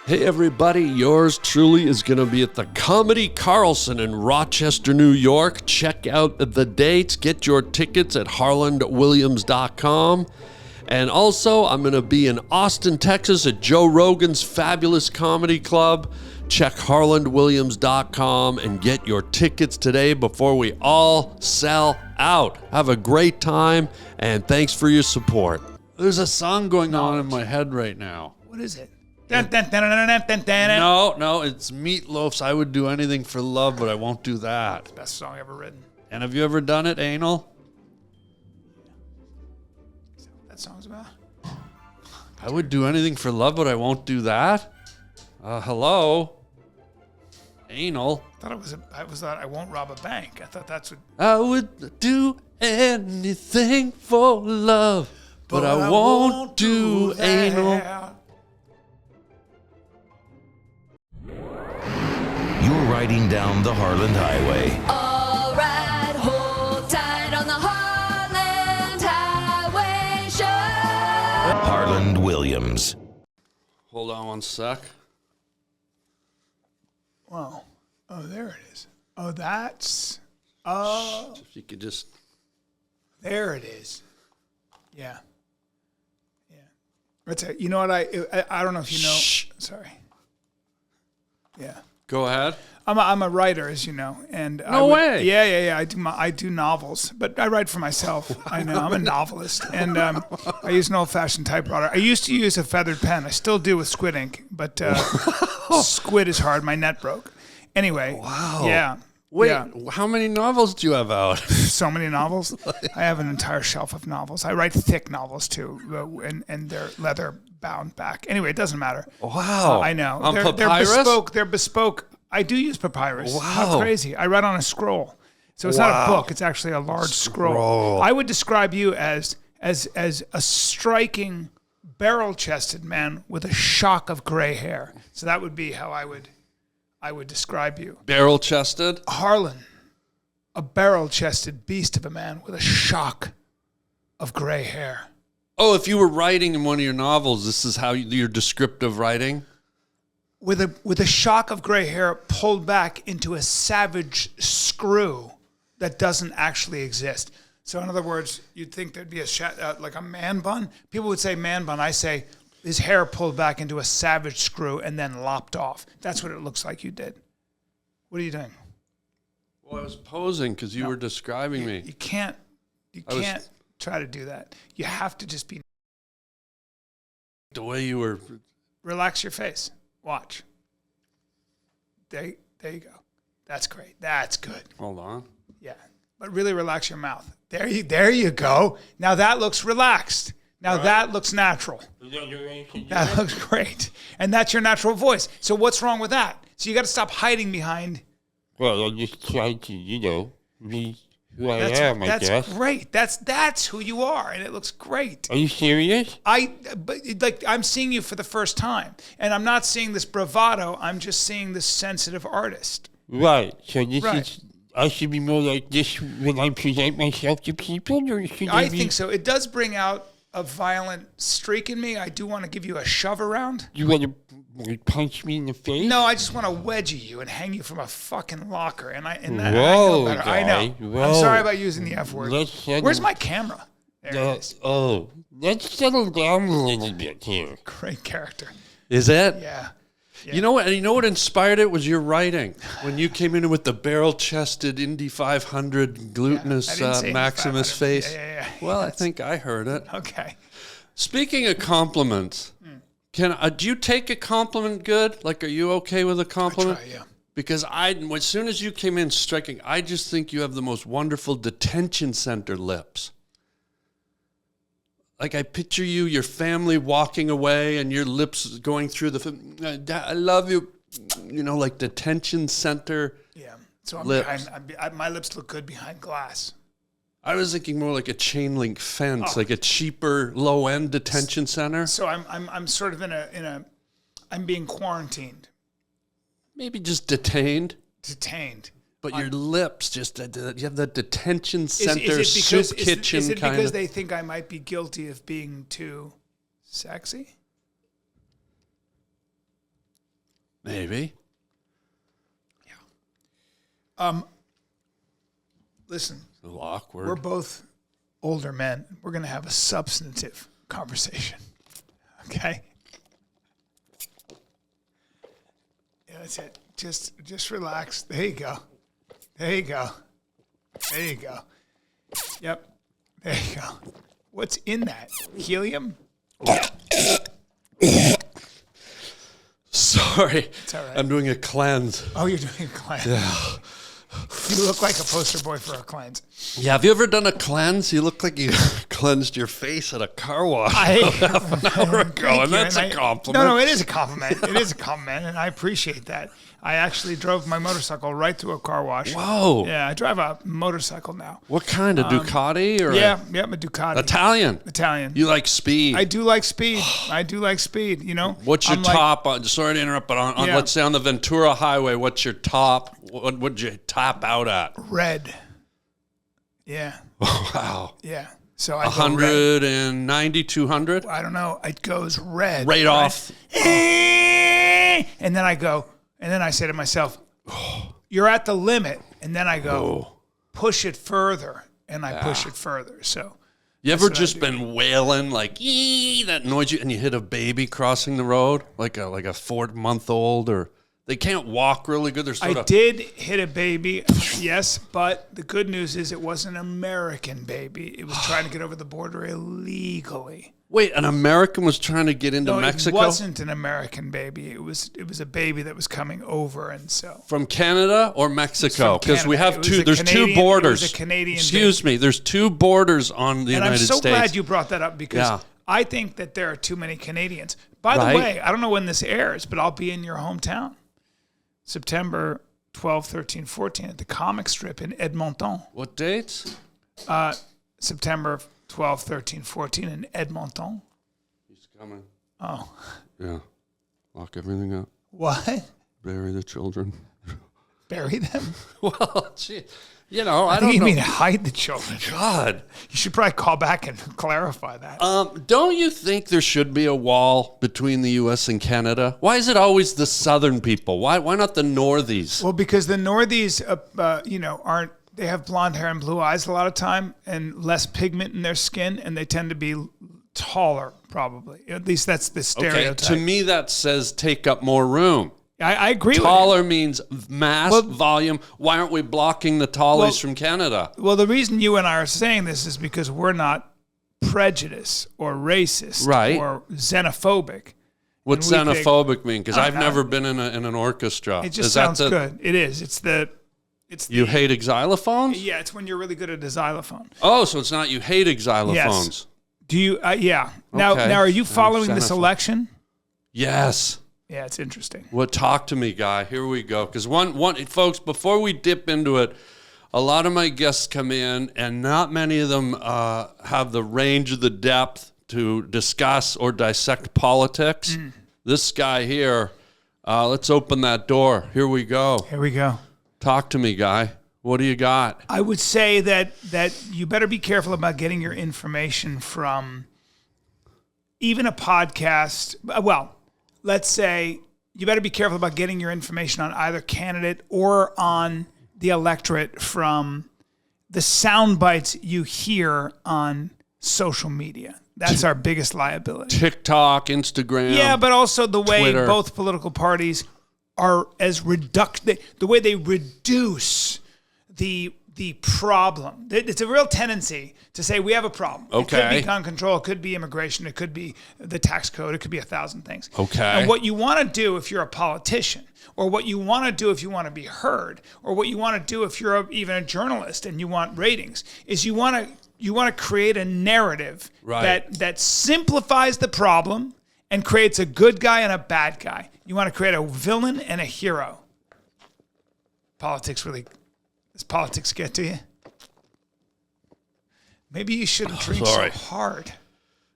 Hey everybody, yours truly is going to be at the Comedy Carlson in Rochester, New York. Check out the dates. Get your tickets at harlandwilliams.com. And also, I'm going to be in Austin, Texas at Joe Rogan's Fabulous Comedy Club. Check harlandwilliams.com and get your tickets today before we all sell out. Have a great time, and thanks for your support. There's a song going on in my head right now. What is it? No, it's Meatloaf's I Would Do Anything for Love, but I Won't Do That. Best song ever written. And have you ever done it, Anal? Is that what that song's about? I would do anything for love, but I won't do that? Hello? Anal? I thought I won't rob a bank. I thought that's what. I would do anything for love, but I won't do anal. You're riding down the Harland Highway. All right, hold tight on the Harland Highway Show. Harland Williams. Hold on one sec. Wow. Oh, there it is. Oh, that's. Oh, If you could just... there it is. Yeah. Yeah. That's it. You know what? I don't know if you know. Shh. Sorry. Yeah. Go ahead. I'm a writer, as you know, and No way. Yeah. I do novels, but I write for myself. I know I'm a novelist, and I use an old-fashioned typewriter. I used to use a feathered pen. I still do with squid ink, but squid is hard. My net broke. Anyway. Wow. Yeah. Wait, Yeah. how many novels do you have out? So many novels. I have an entire shelf of novels. I write thick novels too, and they're leather bound back. Anyway, it doesn't matter. Wow. I know. On They're papyrus? bespoke. They're bespoke. I do use papyrus. Wow. How crazy. I write on a scroll. So it's not a book. It's actually a large scroll. I would describe you as a striking barrel-chested man with a shock of gray hair. So that would be how I would describe you. Barrel-chested? Harlan, a barrel-chested beast of a man with a shock of gray hair. Oh, if you were writing in one of your novels, this is how your descriptive writing? With a shock of gray hair pulled back into a savage screw that doesn't actually exist. So in other words, you'd think there'd be like a man bun. People would say man bun. I say his hair pulled back into a savage screw and then lopped off. That's what it looks like you did. What are you doing? Well, I was posing because you were describing me. You can't try to do that. You have to just be. The way you were... Relax your face. Watch. There you go. That's great. That's good. Hold on. Yeah. But really relax your mouth. There you go. Now that looks relaxed. Now that looks natural. That looks great. And that's your natural voice. So what's wrong with that? So you got to stop hiding behind. Well, I'm just trying to, be who I am, I guess. That's great. That's who you are, and it looks great. Are you serious? But I'm seeing you for the first time, and I'm not seeing this bravado. I'm just seeing this sensitive artist. Right. So this Right. is, I should be more like this when I present myself to people, or should I be, think so. It does bring out a violent streak in me. I do want to give you a shove around. You want to punch me in the face? No, I just want to wedgie you and hang you from a fucking locker. And I know Whoa, better. guy. I know. Whoa. I'm sorry about using the F word. Let's settle- Where's my camera? There it is. Oh, let's settle down a little bit here. Great character. Is it? Yeah. You know what inspired it was your writing. When you came in with the barrel-chested Indy 500 glutinous I didn't say Maximus 500. face. Yeah. Well, I think I heard it. Okay. Speaking of compliments, do you take a compliment good? Like, are you okay with a compliment? I try, yeah. Because as soon as you came in striking, I just think you have the most wonderful detention center lips. Like, I picture you, your family walking away and your lips going through I love you, like detention center. Yeah. So lips. my lips look good behind glass. I was thinking more like a chain link fence, like a cheaper low end detention center. So I'm sort of I'm being quarantined, Maybe just detained. detained. But your lips, you have that detention center Is it because, soup kitchen is it kind because of. they think I might be guilty of being too sexy? Maybe. Listen, A little awkward. we're both older men. We're going to have a substantive conversation. Okay? Yeah, that's it. Just relax. There you go. There you go. There you go. Yep. There you go. What's in that? Helium? Sorry. It's all right. I'm doing a cleanse. Oh, you're doing a cleanse. Yeah. You look like a poster boy for a cleanse. Yeah, have you ever done a cleanse? You look like you cleansed your face at a car wash half an hour ago, and that's a compliment. No, it is a compliment. It is a compliment, and I appreciate that. I actually drove my motorcycle right through a car wash. Whoa. Yeah, I drive a motorcycle now. What kind of Ducati or Yeah, a Ducati. Italian? You like speed? I do like speed. I do like speed, you know. What's your top on? Sorry to interrupt, but on let's say on the Ventura Highway, what's your top? What would you top out at? Red. Yeah. Wow. Yeah. So I 190, 200? I don't know. It goes red. Right off. And then I go, and then I say to myself, you're at the limit. And then I go, push it further. And I push it further. So you ever just been wailing like, ee, that noise and you hit a baby crossing the road? Like a 4-month-old, or they can't walk really good. They're sort I did hit a baby, yes, but the good news is it was an American baby. It was trying to get over the border illegally. Wait, an American was trying to get into No, Mexico? it wasn't an American baby. It was a baby that was coming over, and so From Canada or Mexico? Because we have It was there's Canadian- two borders. It was a Canadian Excuse me, there's two borders on the and United I'm so States. glad you brought that up because Yeah. I think that there are too many Canadians. By Right. the way, I don't know when this airs, but I'll be in your hometown. September 12, 13, 14 at the comic strip in Edmonton. What dates? September 12, 13, 14 in Edmonton. He's coming. Oh. Yeah. Lock everything up. What? Bury the children. Bury them? Well, gee, you know, I I think don't you know. mean hide the children. God. You should probably call back and clarify that. Don't you think there should be a wall between the U.S. and Canada? Why is it always the southern people? Why not the northies? Well, because the Northies, aren't. They have blonde hair and blue eyes a lot of time, and less pigment in their skin, and they tend to be taller, probably. At least that's the stereotype. Okay, to me that says take up more room. I agree. Taller means mass, volume. Why aren't we blocking the tallies from Canada? Well, the reason you and I are saying this is because we're not prejudiced or racist or xenophobic. What's xenophobic mean? Because I've never been in an orchestra. It just sounds good. It is. You hate xylophones? Yeah, it's when you're really good at a xylophone. Oh, so it's not you hate xylophones. Yes. Do you? Yeah. Now, Okay. are you following this election? Yes. Yeah, it's interesting. Well, talk to me, guy. Here we go. Because one, folks, before we dip into it, a lot of my guests come in, and not many of them have the range of the depth to discuss or dissect politics. This guy here, let's open that door. Here we go. Here we go. Talk to me, guy. What do you got? I would say that you better be careful about getting your information from even a podcast. Well, let's say you better be careful about getting your information on either candidate or on the electorate from the sound bites you hear on social media. That's our biggest liability. TikTok, Instagram. Yeah, but also the way Twitter. both political parties are as the way they reduce the problem. It's a real tendency to say we have a problem. Okay. It could be gun control. It could be immigration. It could be the tax code. It could be 1,000 things. Okay. And what you want to do if you're a politician, or what you want to do if you want to be heard, or what you want to do if you're even a journalist and you want ratings, is you want to create a narrative that simplifies the problem and creates a good guy and a bad guy. You want to create a villain and a hero. Does politics get to you? Maybe you shouldn't drink so hard.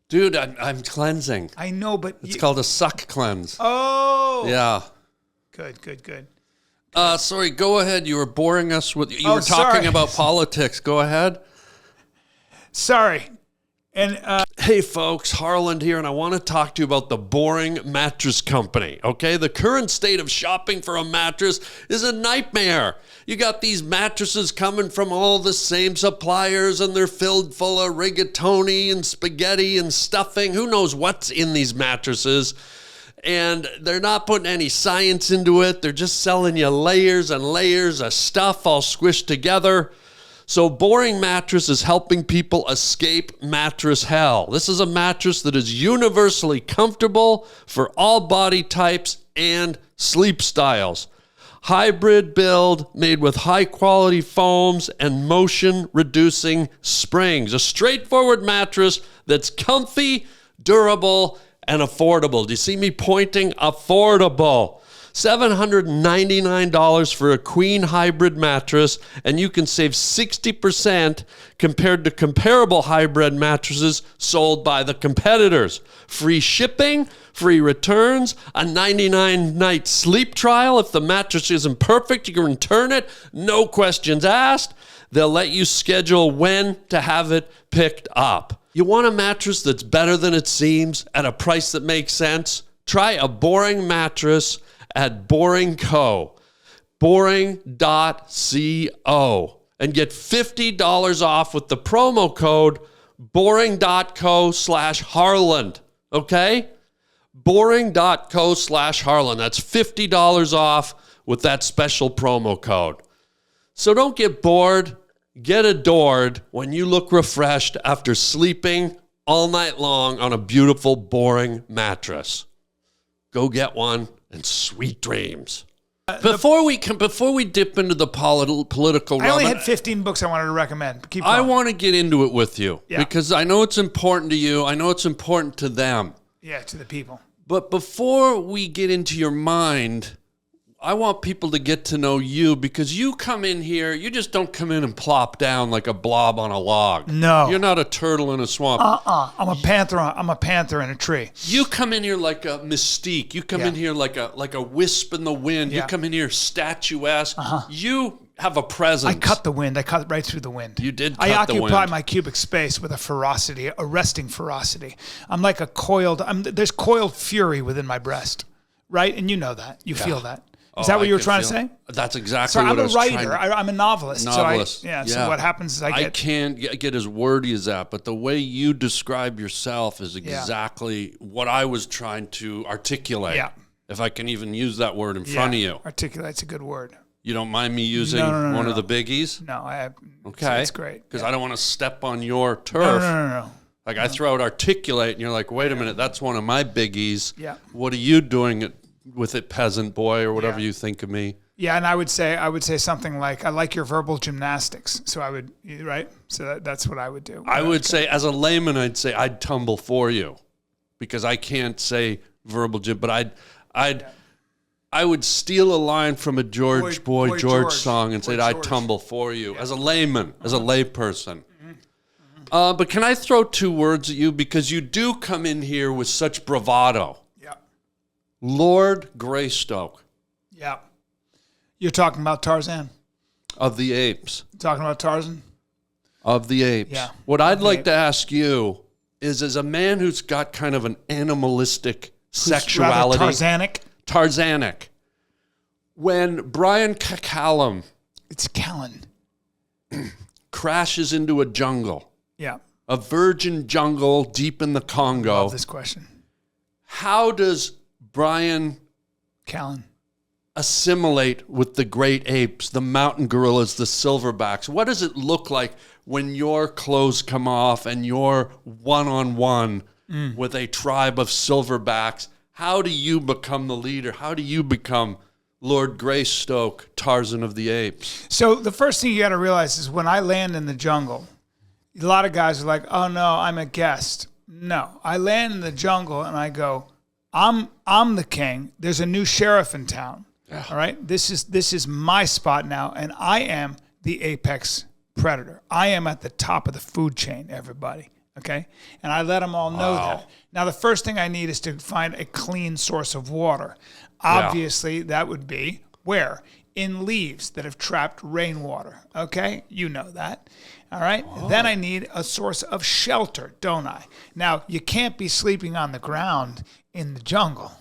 Dude, I'm cleansing. I know, but It's called a suck cleanse. Oh. Yeah. Good. Sorry, go ahead. You were boring us with... You were sorry. talking about politics. Go ahead. Sorry. And Hey folks, Harland here, and I want to talk to you about the Boring Mattress Company, okay? The current state of shopping for a mattress is a nightmare. You got these mattresses coming from all the same suppliers, and they're filled full of rigatoni and spaghetti and stuffing. Who knows what's in these mattresses? And they're not putting any science into it. They're just selling you layers and layers of stuff all squished together. So Boring Mattress is helping people escape mattress hell. This is a mattress that is universally comfortable for all body types and sleep styles. Hybrid build made with high quality foams and motion reducing springs. A straightforward mattress that's comfy, durable, and affordable. Do you see me pointing? Affordable. $799 for a queen hybrid mattress, and you can save 60% compared to comparable hybrid mattresses sold by the competitors. Free shipping, free returns, a 99-night sleep trial. If the mattress isn't perfect, you can return it. No questions asked. They'll let you schedule when to have it picked up. You want a mattress that's better than it seems at a price that makes sense? Try a Boring mattress at Boring Co. Boring.co and get $50 off with the promo code boring.co/Harland. Okay? Boring.co/Harland. That's $50 off with that special promo code. So don't get bored. Get adored when you look refreshed after sleeping all night long on a beautiful Boring mattress. Go get one. And sweet dreams. Before we dip into the political, I only had 15 books I wanted to recommend. Keep going. I want to get into it with you because I know it's important to you. I know it's important to them. Yeah, to the people. But before we get into your mind, I want people to get to know you because you come in here, you just don't come in and plop down like a blob on a log. No. You're not a turtle in a swamp. I'm a panther in a tree. You come in here like a mystique. You come in here like a wisp in the wind. Yeah. You come in here statuesque. You have a presence. I cut the wind. I cut right through the wind. You did cut the wind. I occupy my cubic space with a ferocity, a resting ferocity. I'm like there's coiled fury within my breast, right? And you know that. You feel that. Is that what you were trying to say? That's exactly what I was trying to... I'm a writer. I'm a novelist. Novelist. So what happens is I can't get as wordy as that, but the way you describe yourself is exactly what I was trying to articulate. Yeah. If I can even use that word in front of you. Articulate's a good word. You don't mind me using one of the biggies? No, I have. Okay. That's great. Because I don't want to step on your turf. No. Like I throw out articulate and you're like, wait a minute, that's one of my biggies. Yeah. What are you doing with it, peasant boy, or whatever you think of me? Yeah, and I would say something like, I like your verbal gymnastics. So I would, right? So that's what I would do. I would say, as a layman, I'd tumble for you because I can't say verbal gym, but I would steal a line from a George song and say, I'd tumble for you as a layman, as a layperson. But can I throw two words at you because you do come in here with such bravado? Lord Greystoke. Yeah. You're talking about Tarzan? Of the Apes. Talking about Tarzan? Of the Apes. Yeah. What I'd like to ask you is, as a man who's got kind of an animalistic sexuality. Tarzanic. When Bryan Callen. It's Callen. crashes into a jungle. Yeah. A virgin jungle deep in the Congo. I love this question. How does Bryan Callen assimilate with the great apes, the mountain gorillas, the silverbacks? What does it look like when your clothes come off and you're one-on-one with a tribe of silverbacks? How do you become the leader? How do you become Lord Greystoke, Tarzan of the Apes? So the first thing you got to realize is when I land in the jungle, a lot of guys are like, oh no, I'm a guest. No, I land in the jungle and I go, I'm the king. There's a new sheriff in town. Yeah. All right. This is my spot now, and I am the apex predator. I am at the top of the food chain, everybody. Okay? And I let them all know that. Now, the first thing I need is to find a clean source of water. Obviously, that would be where? in leaves that have trapped rainwater. Okay? You know that. All right? Then I need a source of shelter, don't I? Now, you can't be sleeping on the ground in the jungle.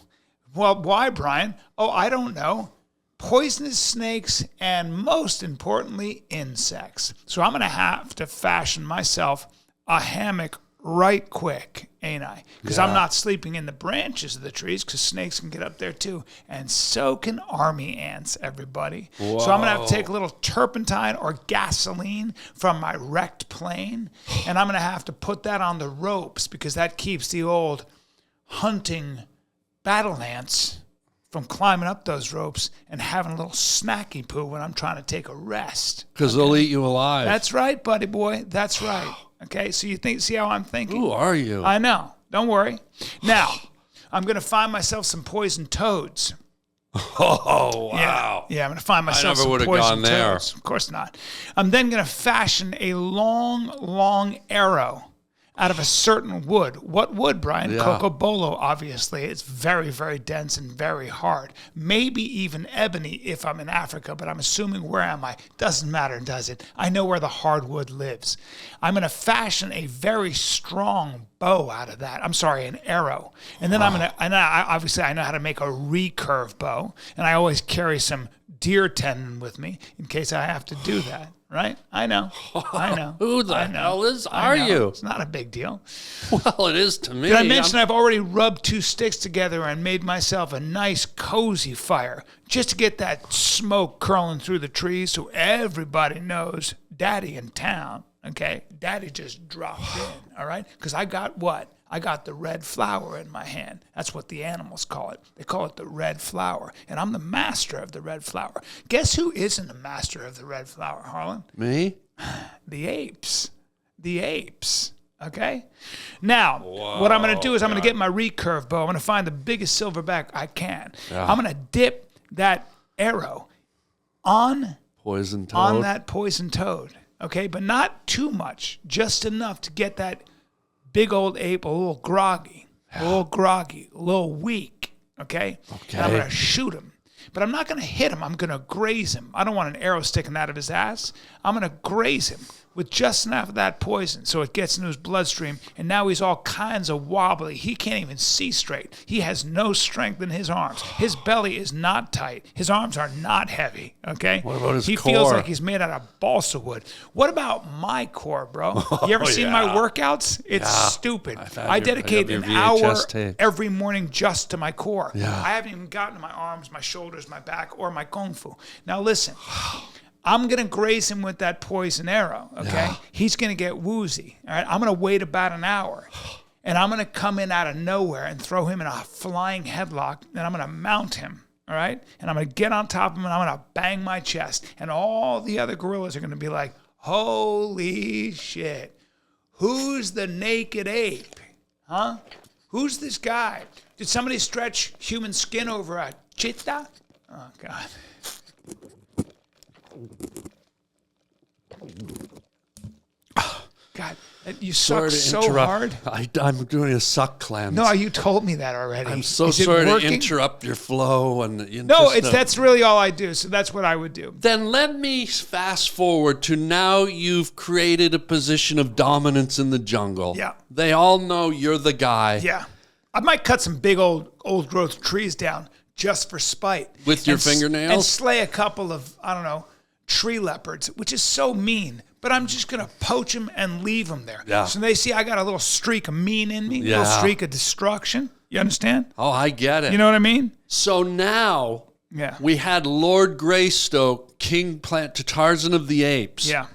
Well, why, Brian? Oh, I don't know. Poisonous snakes and, most importantly, insects. So I'm going to have to fashion myself a hammock right quick, ain't I? Because I'm not sleeping in the branches of the trees because snakes can get up there too. And so can army ants, everybody. Whoa. So I'm going to have to take a little turpentine or gasoline from my wrecked plane, and I'm going to have to put that on the ropes because that keeps the old hunting battle ants from climbing up those ropes and having a little snacky poo when I'm trying to take a rest. Because they'll eat you alive. That's right, buddy boy. That's right. Okay, so see how I'm thinking? Who are you? I know. Don't worry. Now, I'm going to find myself some poisoned toads. Oh, wow. Yeah, I'm going to find myself I never would some have poisoned gone there. toads. Of course not. I'm then going to fashion a long arrow out of a certain wood. What wood, Brian? Yeah. Cocobolo, obviously. It's very, very dense and very hard. Maybe even ebony if I'm in Africa, but I'm assuming where am I? Doesn't matter, does it? I know where the hardwood lives. I'm going to fashion a very strong bow out of that. I'm sorry, an arrow. And then obviously I know how to make a recurve bow, and I always carry some deer tendon with me in case I have to do that. Right? I know. Who the hell are you? It's not a big deal. Well, it is to me. Did I mention I've already rubbed 2 sticks together and made myself a nice cozy fire just to get that smoke curling through the trees so everybody knows Daddy in town, okay? Daddy just dropped in, all right? Because I got what? I got the red flower in my hand. That's what the animals call it. They call it the red flower. And I'm the master of the red flower. Guess who isn't the master of the red flower, Harland? Me? The apes. The apes. Okay? Now, what I'm going to do is I'm going to get my recurve bow. I'm going to find the biggest silverback I can. Yeah. I'm going to dip that arrow on that poison toad. Okay? But not too much. Just enough to get that big old ape a little groggy, a little weak, okay? And I'm going to shoot him. But I'm not going to hit him. I'm going to graze him. I don't want an arrow sticking out of his ass. I'm going to graze him with just enough of that poison so it gets into his bloodstream, and now he's all kinds of wobbly. He can't even see straight. He has no strength in his arms. His belly is not tight. His arms are not heavy, okay? What about his core? He feels like he's made out of balsa wood. What about my core, bro? You ever seen my workouts? It's stupid. I dedicate an hour every morning just to my core. Yeah. I haven't even gotten to my arms, my shoulders, my back, or my kung fu. Now listen. I'm going to graze him with that poison arrow, okay? Yeah. He's going to get woozy, all right? I'm going to wait about an hour, and I'm going to come in out of nowhere and throw him in a flying headlock, and I'm going to mount him, all right? And I'm going to get on top of him, and I'm going to bang my chest, and all the other gorillas are going to be like, holy shit, who's the naked ape, huh? Who's this guy? Did somebody stretch human skin over a cheetah? Oh, God. God, you suck so hard. I'm doing a suck cleanse. No, you told me that already. I'm so sorry to interrupt your flow. That's really all I do. So that's what I would do. Then let me fast forward to now you've created a position of dominance in the jungle. Yeah. They all know you're the guy. Yeah. I might cut some big old growth trees down just for spite. With your fingernails? And slay a couple of, I don't know, tree leopards, which is so mean. But I'm just going to poach them and leave them there. Yeah. So they see I got a little streak of mean in me, a little streak of destruction. You understand? Oh, I get it. You know what I mean? So now we had Lord Greystoke, King Plant to Tarzan of the Apes. Yeah.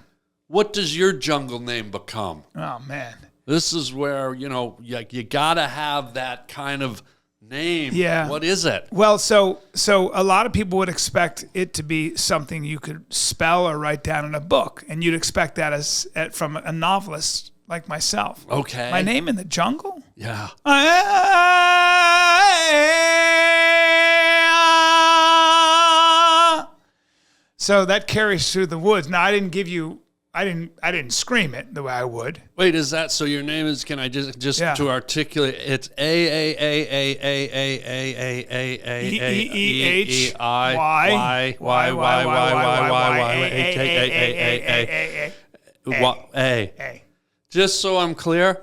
What does your jungle name become? Oh, man. This is where, you got to have that kind of name. Yeah. What is it? Well, so a lot of people would expect it to be something you could spell or write down in a book, and you'd expect that from a novelist like myself. Okay. My name in the jungle? Yeah. So that carries through the woods. Now, I didn't give you I didn't scream it the way I would. Wait, is that so? Your name is? Can I just Yeah. to articulate? It's A Just so I'm clear.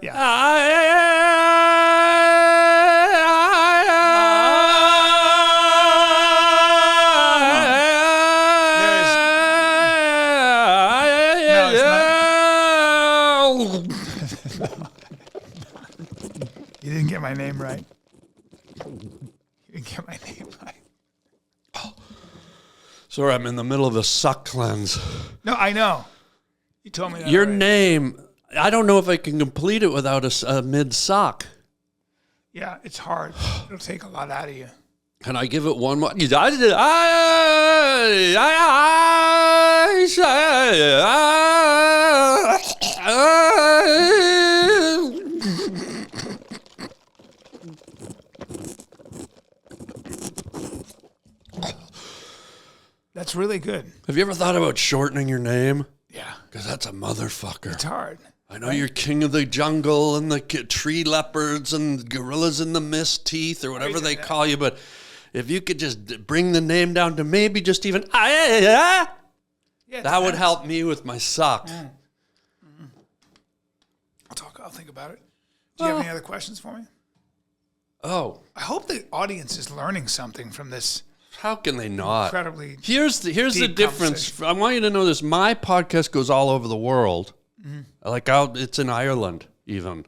You didn't get my name right. You didn't get my name right. Sorry, I'm in the middle of a suck cleanse. No, I know. You told me that. Your already. name, I don't know if I can complete it without a mid-suck. Yeah, it's hard. It'll take a lot out of you. Can I give it one more? That's really good. Have you ever thought about shortening your name? Yeah. Because that's a motherfucker. It's hard. I know you're king of the jungle and the tree leopards and gorillas in the mist teeth or whatever they call you, but if you could just bring the name down to maybe just even Yeah, that would help me with my suck. I'll think about it. Do you have any other questions for me? Oh, I hope the audience is learning something from this how can they not? incredibly. Here's the deep difference. I want you to know this. My podcast goes all over the world. Like it's in Ireland even.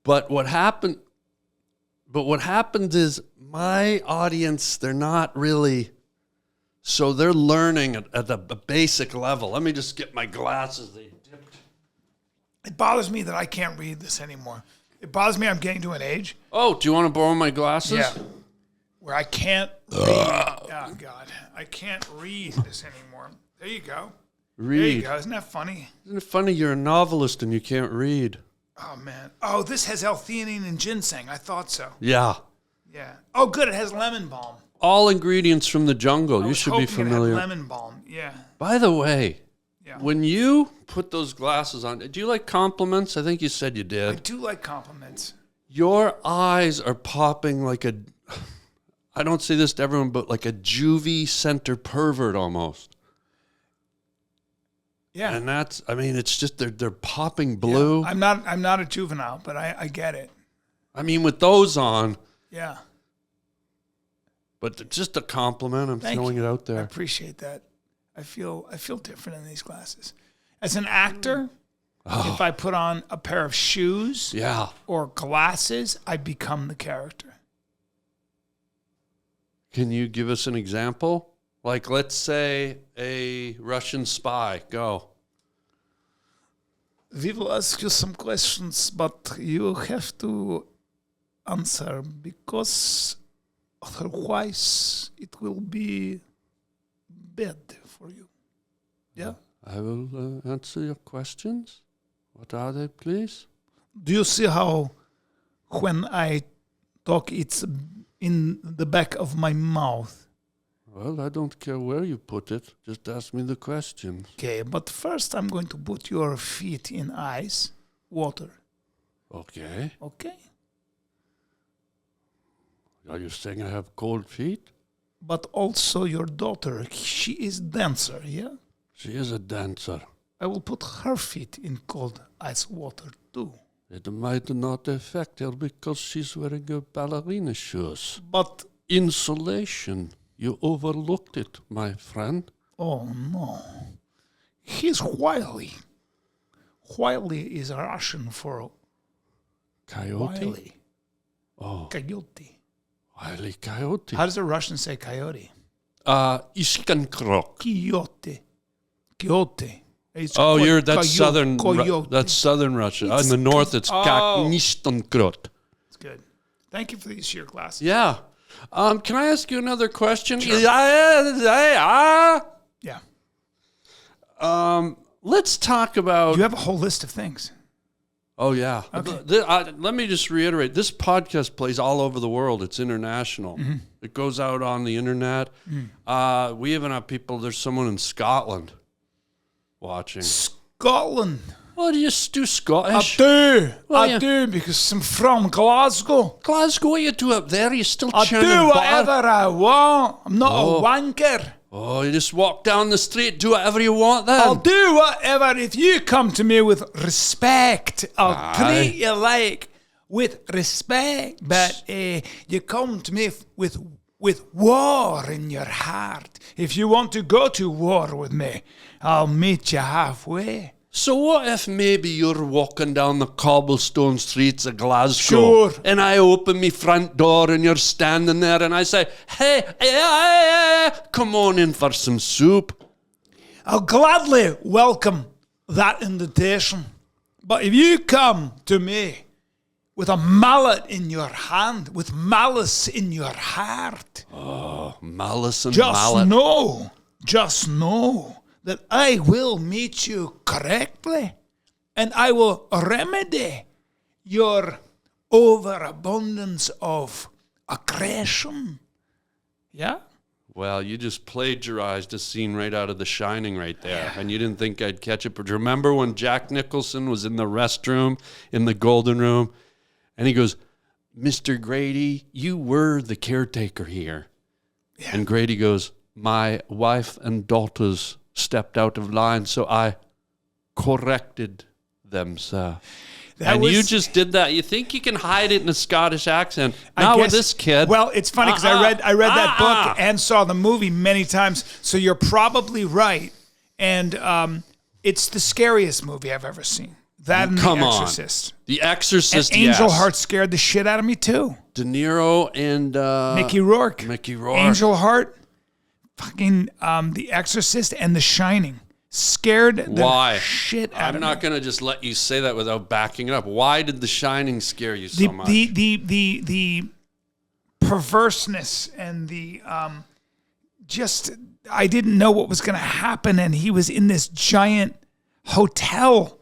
But what happened? But what happens is my audience, they're not really. So they're learning at a basic level. Let me just get my glasses. They dipped. It bothers me that I can't read this anymore. It bothers me I'm getting to an age. Oh, do you want to borrow my glasses? Yeah. Where I can't read. Oh, God. I can't read this anymore. There you go. There you Read. go. Isn't that funny? Isn't it funny you're a novelist and you can't read? Oh, man. Oh, this has L-theanine and ginseng. I thought so. Yeah. Yeah. Oh, good. It has lemon balm. All ingredients from the jungle. I You was should be hoping it had familiar. lemon balm. Yeah. By the way, Yeah. when you put those glasses on, do you like compliments? I think you said you I did. do like compliments. Your eyes are popping like a, I don't say this to everyone, but like a juvie center pervert almost. Yeah. And that's, I mean, it's just, they're popping blue. I'm not a juvenile, but I get it. I mean, with those on, Yeah. but it's just a compliment. I'm Thank throwing you. it out I there. appreciate that. I feel different in these glasses. As an actor, if I put on a pair of shoes Yeah. or glasses, I become the character. Can you give us an example? Like, let's say a Russian spy. Go. We will ask you some questions, but you have to answer because otherwise it will be bad for you. Yeah? I will answer your questions. What are they, please? Do you see how when I talk, it's in the back of my mouth? Well, I don't care where you put it. Just ask me the questions. Okay, but first I'm going to put your feet in ice, water. Okay. Okay? Are you saying I have cold feet? But also your daughter, she is dancer, yeah? She is a dancer. I will put her feet in cold ice water too. It might not affect her because she's wearing her ballerina shoes. But, Insulation. You overlooked it, my friend. oh no. He's wily. Wily is Russian for Coyote? wily. Oh, Coyote. wily coyote. How does a Russian say coyote? Iskankrok. Coyote. Coyote. It's Oh, that's southern. Coyote. That's southern Russia. In the north, it's Kaknistankrot. It's good. Thank you for these sheer glasses. Yeah. Can I ask you another question? Yeah. Let's talk about. You have a whole list of things. Oh yeah. Okay. Let me just reiterate. This podcast plays all over the world. It's international. Mm-hmm. It goes out on the internet. We even have people. There's someone in Scotland. watching? Scotland. Oh, do you do Scottish? I do, because I'm from Glasgow. Glasgow, what you do up there? You still I churning do butter? whatever I want. I'm not a wanker. Oh, you just walk down the street, do whatever you want then? I'll do whatever. If you come to me with respect, I'll treat you like with respect. But you come to me with war in your heart. If you want to go to war with me, I'll meet you halfway. So what if maybe you're walking down the cobblestone streets of Glasgow Sure. and I open me front door and you're standing there and I say, hey, come on in for some soup? I'll gladly welcome that invitation. But if you come to me with a mallet in your hand, with malice in your heart, Malice and just know that I will meet you correctly, and I will remedy your overabundance of aggression. Yeah? Well, you just plagiarized a scene right out of The Shining right there, and you didn't think I'd catch it. But remember when Jack Nicholson was in the restroom in the Golden Room, and he goes, Mr. Grady, you were the caretaker here. Yeah. And Grady goes, my wife and daughters stepped out of line, so I corrected them, sir. You just did that. You think you can hide it in a Scottish accent? Not with this kid. Well, it's funny because I read that book and saw the movie many times, so you're probably right. And it's the scariest movie I've ever seen. That and The Exorcist. The Exorcist, and Angel Heart scared the shit out of me, too. De Niro and Mickey Rourke. Angel Heart, fucking The Exorcist, and The Shining. Scared the shit out of me. I'm not going to just let you say that without backing it up. Why did The Shining scare you so much? The perverseness and the I didn't know what was going to happen, and he was in this giant hotel.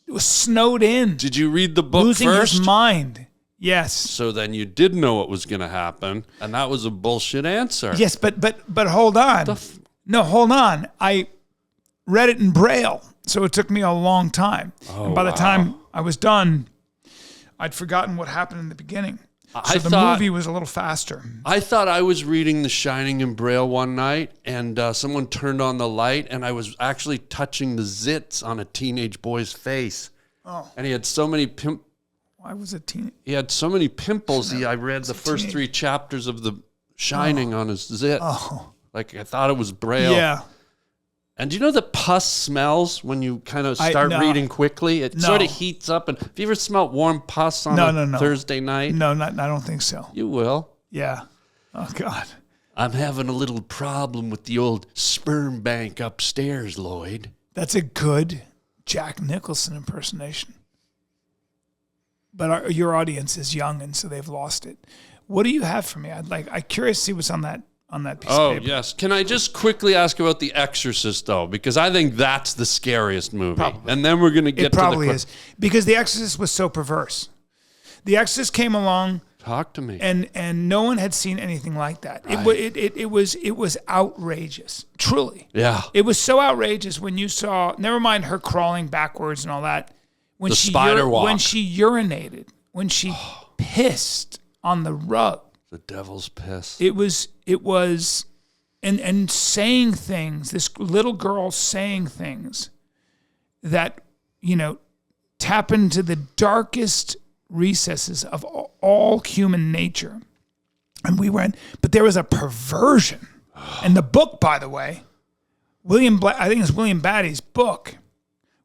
It was snowed in. Did you read the book losing first? His mind. Yes. So then you did know what was going to happen, and that was a bullshit answer. Yes, but hold on. No, hold on. I read it in Braille, so it took me a long time. And by the time I was done, I'd forgotten what happened in the beginning. So the movie was a little faster. I thought I was reading The Shining in Braille one night, and someone turned on the light, and I was actually touching the zits on a teenage boy's face. Oh. And he had so many Why was it teenage? He had so many pimples. I read the first 3 chapters of The Shining on his zit. Oh. Like I thought it was Braille. Yeah. And do you know the pus smells when you kind of start reading quickly? It sort of heats up. And have you ever smelled warm pus on a Thursday night? No, I don't think so. You will. Yeah. Oh, God. I'm having a little problem with the old sperm bank upstairs, Lloyd. That's a good Jack Nicholson impersonation. But your audience is young, and so they've lost it. What do you have for me? I'm curious to see what's on that piece of paper. Yes. Can I just quickly ask about The Exorcist, though? Because I think that's the scariest movie. Probably. And then we're going to get to the... It probably is. Because The Exorcist was so perverse. The Exorcist came along... Talk to me. And no one had seen anything like that. Right. It was outrageous. Truly. Yeah. It was so outrageous when you saw... Never mind her crawling backwards and all that. When the spider walk. When she urinated. When she pissed on the rug. The devil's piss. It was, and saying things, this little girl saying things that, tap into the darkest recesses of all human nature. And but there was a perversion. And the book, by the way, I think it's William Batty's book,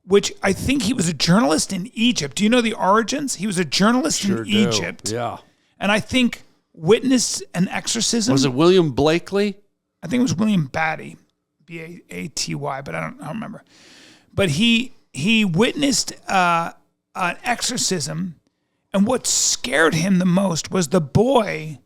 which I think he was a journalist in Egypt. Do you know the origins? He was a journalist in Egypt. Yeah. And I think witnessed an exorcism. Was it William Blakely? I think it was William Batty, Baty, but I don't remember. But he witnessed an exorcism, and what scared him the most was the boy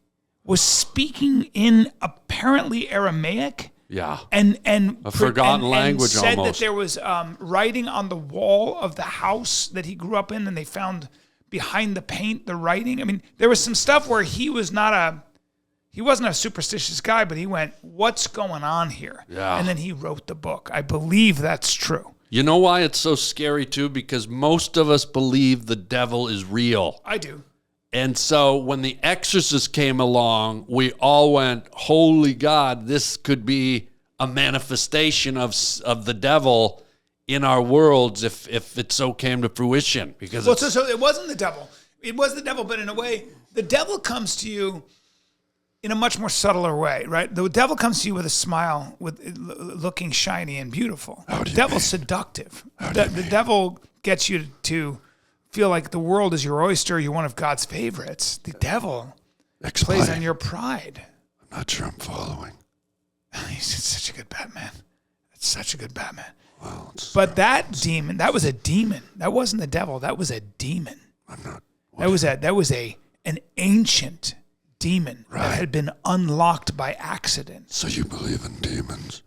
was speaking in apparently Aramaic. Yeah. And a forgotten language said almost. that there was writing on the wall of the house that he grew up in, and they found behind the paint the writing. I mean, there was some stuff where he wasn't a superstitious guy, but he went, "What's going on here?" Yeah. And then he wrote the book. I believe that's true. You know why it's so scary too? Because most of us believe the devil is real. I do. And so when The Exorcist came along, we all went, holy God, this could be a manifestation of the devil in our worlds if it so came to fruition. Because So it wasn't the devil. It was the devil, but in a way, the devil comes to you in a much more subtler way, right? The devil comes to you with a smile, with looking shiny and beautiful. The devil's seductive. The devil gets you to feel like the world is your oyster. You're one of God's favorites. The devil plays on your pride. I'm not sure I'm following. He's such a good Batman. It's such a good Batman. Well, but that demon, that was a demon. That wasn't the devil. That was a demon. I'm not. That was an ancient demon that had been unlocked by accident. So you believe in demons?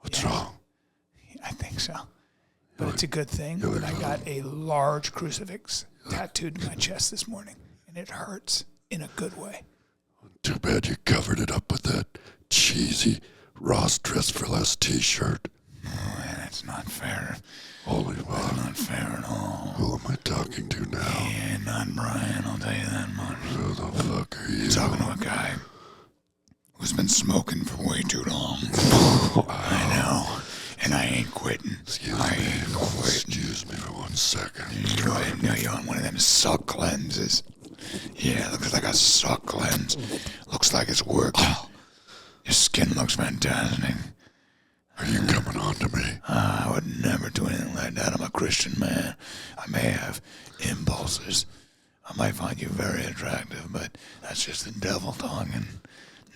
What's wrong? I think so. But it's a good thing that I got a large crucifix tattooed to my chest this morning, and it hurts in a good way. Too bad you covered it up with that cheesy Ross Dress for Less t-shirt. Oh, man, that's not fair. Holy fuck. That's not fair at all. Who am I talking to now? Yeah, not Bryan, I'll tell you that much. Who the fuck are you? You're talking to a guy who's been smoking for way too long. I know. And I ain't quitting. Excuse me for 1 second. Go ahead. No, you're on one of them suck cleanses. Yeah, looks like a suck cleanse. Looks like it's working. Your skin looks fantastic. Are you coming on to me? I would never do anything like that. I'm a Christian man. I may have impulses. I might find you very attractive, but that's just the devil talking.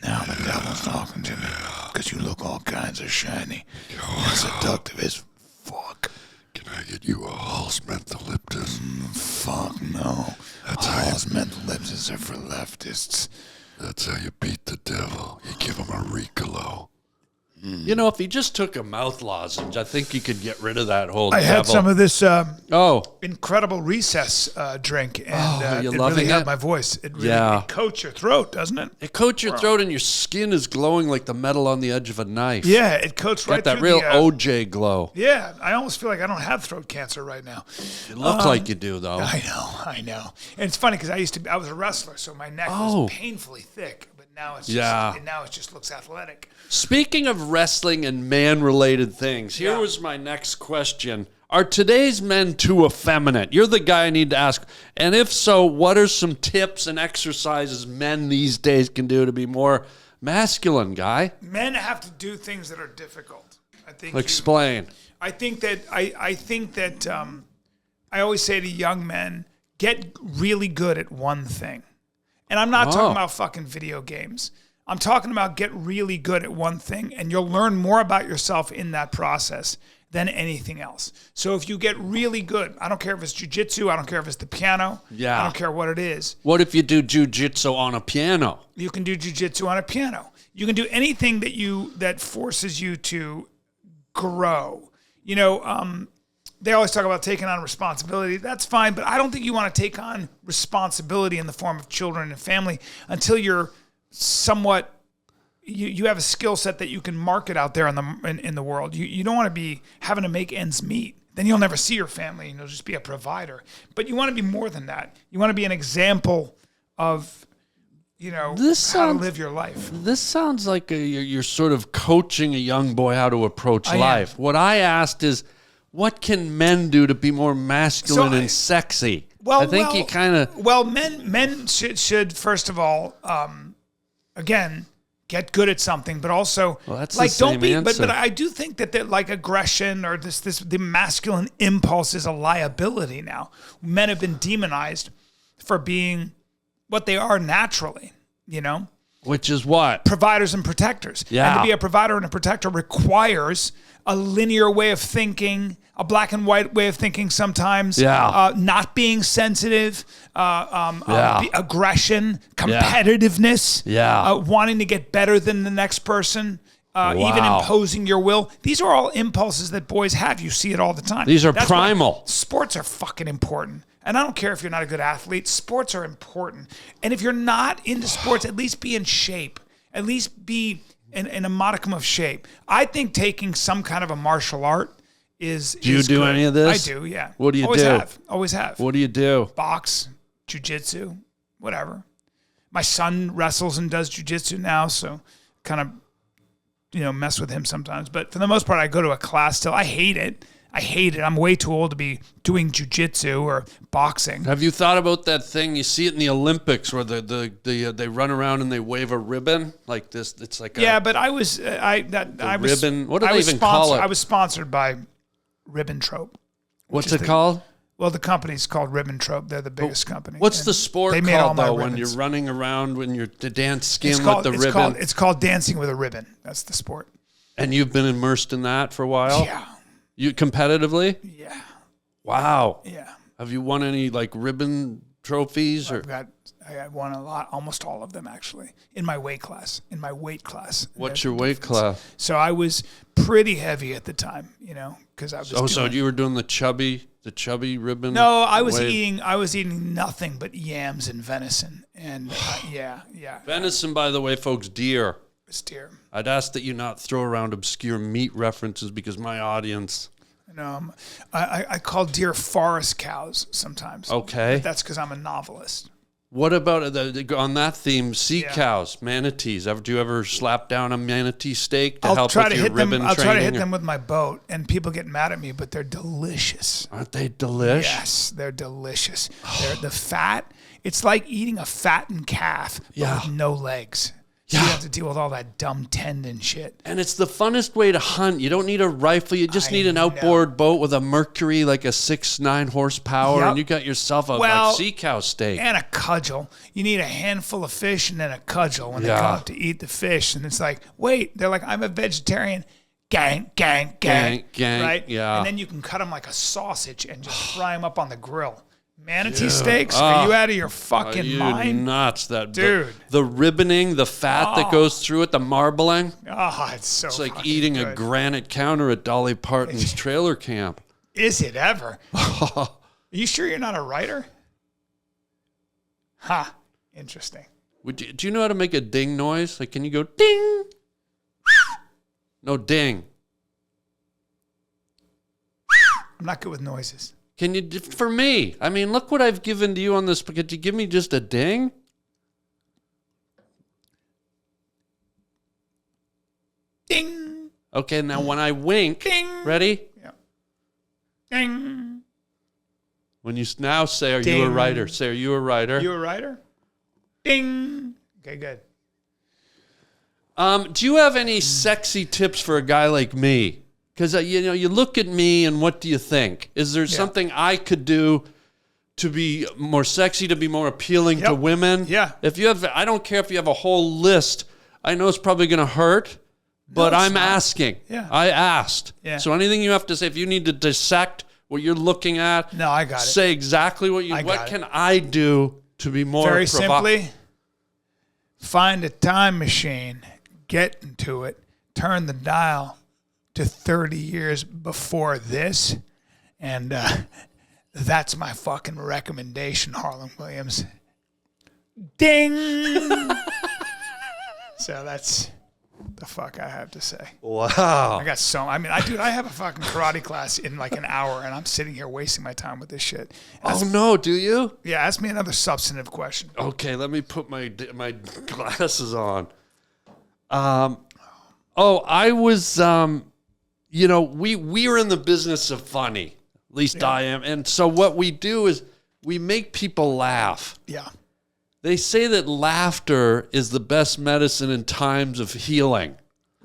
Now the devil's talking to me because you look all kinds of shiny and seductive as fuck. Can I get you a Hall's Mentholyptus? Fuck no. Hall's Mentholyptus are for leftists. That's how you beat the devil. You give him a Ricolo. You know, if he just took a mouth lozenge, I think he could get rid of that whole I devil. had some of this Oh, incredible recess drink, and you it loving really helped it? my voice. It really Yeah. it coats your throat, doesn't it? it coats your throat and your skin is glowing like the metal on the edge of a knife. Yeah, it coats right Got that through real the, OJ glow. Yeah, I almost feel like I don't have throat cancer right now. You look like you do, though. I know. And it's funny because I was a wrestler, so my neck was painfully thick, but now it's now it just looks athletic. Speaking of wrestling and man-related things, here was my next question. Are today's men too effeminate? You're the guy I need to ask. And if so, what are some tips and exercises men these days can do to be more masculine, guy? Men have to do things that are difficult. I think. Explain. I think that I always say to young men, get really good at one thing. And I'm not talking about fucking video games. I'm talking about get really good at one thing, and you'll learn more about yourself in that process than anything else. So if you get really good, I don't care if it's jiu-jitsu, I don't care if it's the piano, I don't care what it is. What if you do jiu-jitsu on a piano? You can do jiu-jitsu on a piano. You can do anything that forces you to grow. You know, they always talk about taking on responsibility. That's fine, but I don't think you want to take on responsibility in the form of children and family until you're somewhat you have a skill set that you can market out there in the world. You don't want to be having to make ends meet. Then you'll never see your family and you'll just be a provider. But you want to be more than that. You want to be an example of, how to live your life. This sounds like you're sort of coaching a young boy how to approach life. What I asked is, what can men do to be more masculine and sexy? Well, I think you kind of... Well, men should first of all, again, get good at something, but also that's like the same don't be. answer. But I do think that like aggression or the masculine impulse is a liability now. Men have been demonized for being what they are naturally. Which is what? Providers and protectors. Yeah. And to be a provider and a protector requires a linear way of thinking, a black and white way of thinking sometimes, not being sensitive, aggression, competitiveness, wanting to get better than the next person, even imposing your will. These are all impulses that boys have. You see it all the time. These are primal. Sports are fucking important. And I don't care if you're not a good athlete. Sports are important. And if you're not into sports, at least be in shape. At least be in a modicum of shape. I think taking some kind of a martial art is. Do you do any of this? I do. Yeah. What do you Always do? Always have. What do you do? Box, jiu-jitsu, whatever. My son wrestles and does jiu-jitsu now, so kind of, mess with him sometimes. But for the most part, I go to a class still. I hate it. I'm way too old to be doing jiu-jitsu or boxing. Have you thought about that thing? You see it in the Olympics where they run around and they wave a ribbon like this. It's like but I was ribbon. What do they even call it? I was sponsored by Ribbentrop. What's it called? Well, the company's called Ribbentrop. They're the biggest company. What's And the sport they made all called my though? When ribbons. you're running around, when you're the dance skin It's with the ribbon, it's called dancing with a ribbon. That's the sport. and you've been immersed in that for a while. Yeah. You competitively? Yeah. Wow. Yeah. Have you won any like ribbon trophies or? I won a lot, almost all of them actually, in my weight class. What's your weight class? So I was pretty heavy at the time, because I was. So you were doing the chubby ribbon? No, I was wave? eating nothing but yams and venison, and yeah. Venison, by the way, folks, deer. It's deer. I'd ask that you not throw around obscure meat references because my audience. I call deer forest cows sometimes. Okay. But that's because I'm a novelist. What about on that theme? Sea Yeah. cows, manatees. Do you ever slap down a manatee steak to I'll help try with to your hit them. ribbon I'll try to hit training, them with my boat, and people get mad at me, but they're delicious. Aren't they delish? Yes, they're delicious. They're the fat. It's like eating a fattened calf, but Yeah. with no legs. So Yeah. you have to deal with all that dumb tendon shit. And it's the funnest way to hunt. You don't need a rifle. You just I need an know. outboard boat with a Mercury, like a 6-9 horsepower, Yep. and you got yourself a Well, sea cow steak. And a cudgel. You need a handful of fish and then a cudgel when they Yeah. come up to eat the fish. And it's like, wait, they're like, I'm a vegetarian. Gang, gang, gang. Gang, right? yeah. And then you can cut them like a sausage and just fry them up on the grill. Manatee steaks? Are you out of your fucking Are you mind? nuts? Dude. The ribboning, the fat that goes through it, the marbling. Oh, it's so It's like fucking eating good. a granite counter at Dolly Parton's trailer camp. Is it ever? Are you sure you're not a writer? Ha. Interesting. Do you know how to make a ding noise? Like, can you go ding? No, ding. I'm not good with noises. Can you, for me? I mean, look what I've given to you on this. Could you give me just a ding? Ding. Okay, now when I wink, Ding. ready? Yeah. Ding. When you now say, are you a Ding. writer? Say, are you a writer? You a writer? Ding. Okay, good. Do you have any sexy tips for a guy like me? Because, you look at me and what do you think? Is there something I could do to be more sexy, to be more appealing to women? Yeah. If you have, I don't care if you have a whole list. I know it's probably going to hurt, but it's I'm not. asking. Yeah. I asked. Yeah. So anything you have to say, if you need to dissect what you're looking at, No, I got it. say exactly what I got what it. can I do to be more Very provo- simply, find a time machine, get into it, turn the dial to 30 years before this, and that's my fucking recommendation, Harland Williams. Ding! So that's the fuck I have to say. Wow. I got I have a fucking karate class in like an hour, and I'm sitting here wasting my time with this shit. Oh, no, do you? Yeah, ask me another substantive question. Okay, let me put my glasses on. I was, we are in the business of funny. At least I am. And so what we do is we make people laugh. Yeah. They say that laughter is the best medicine in times of healing.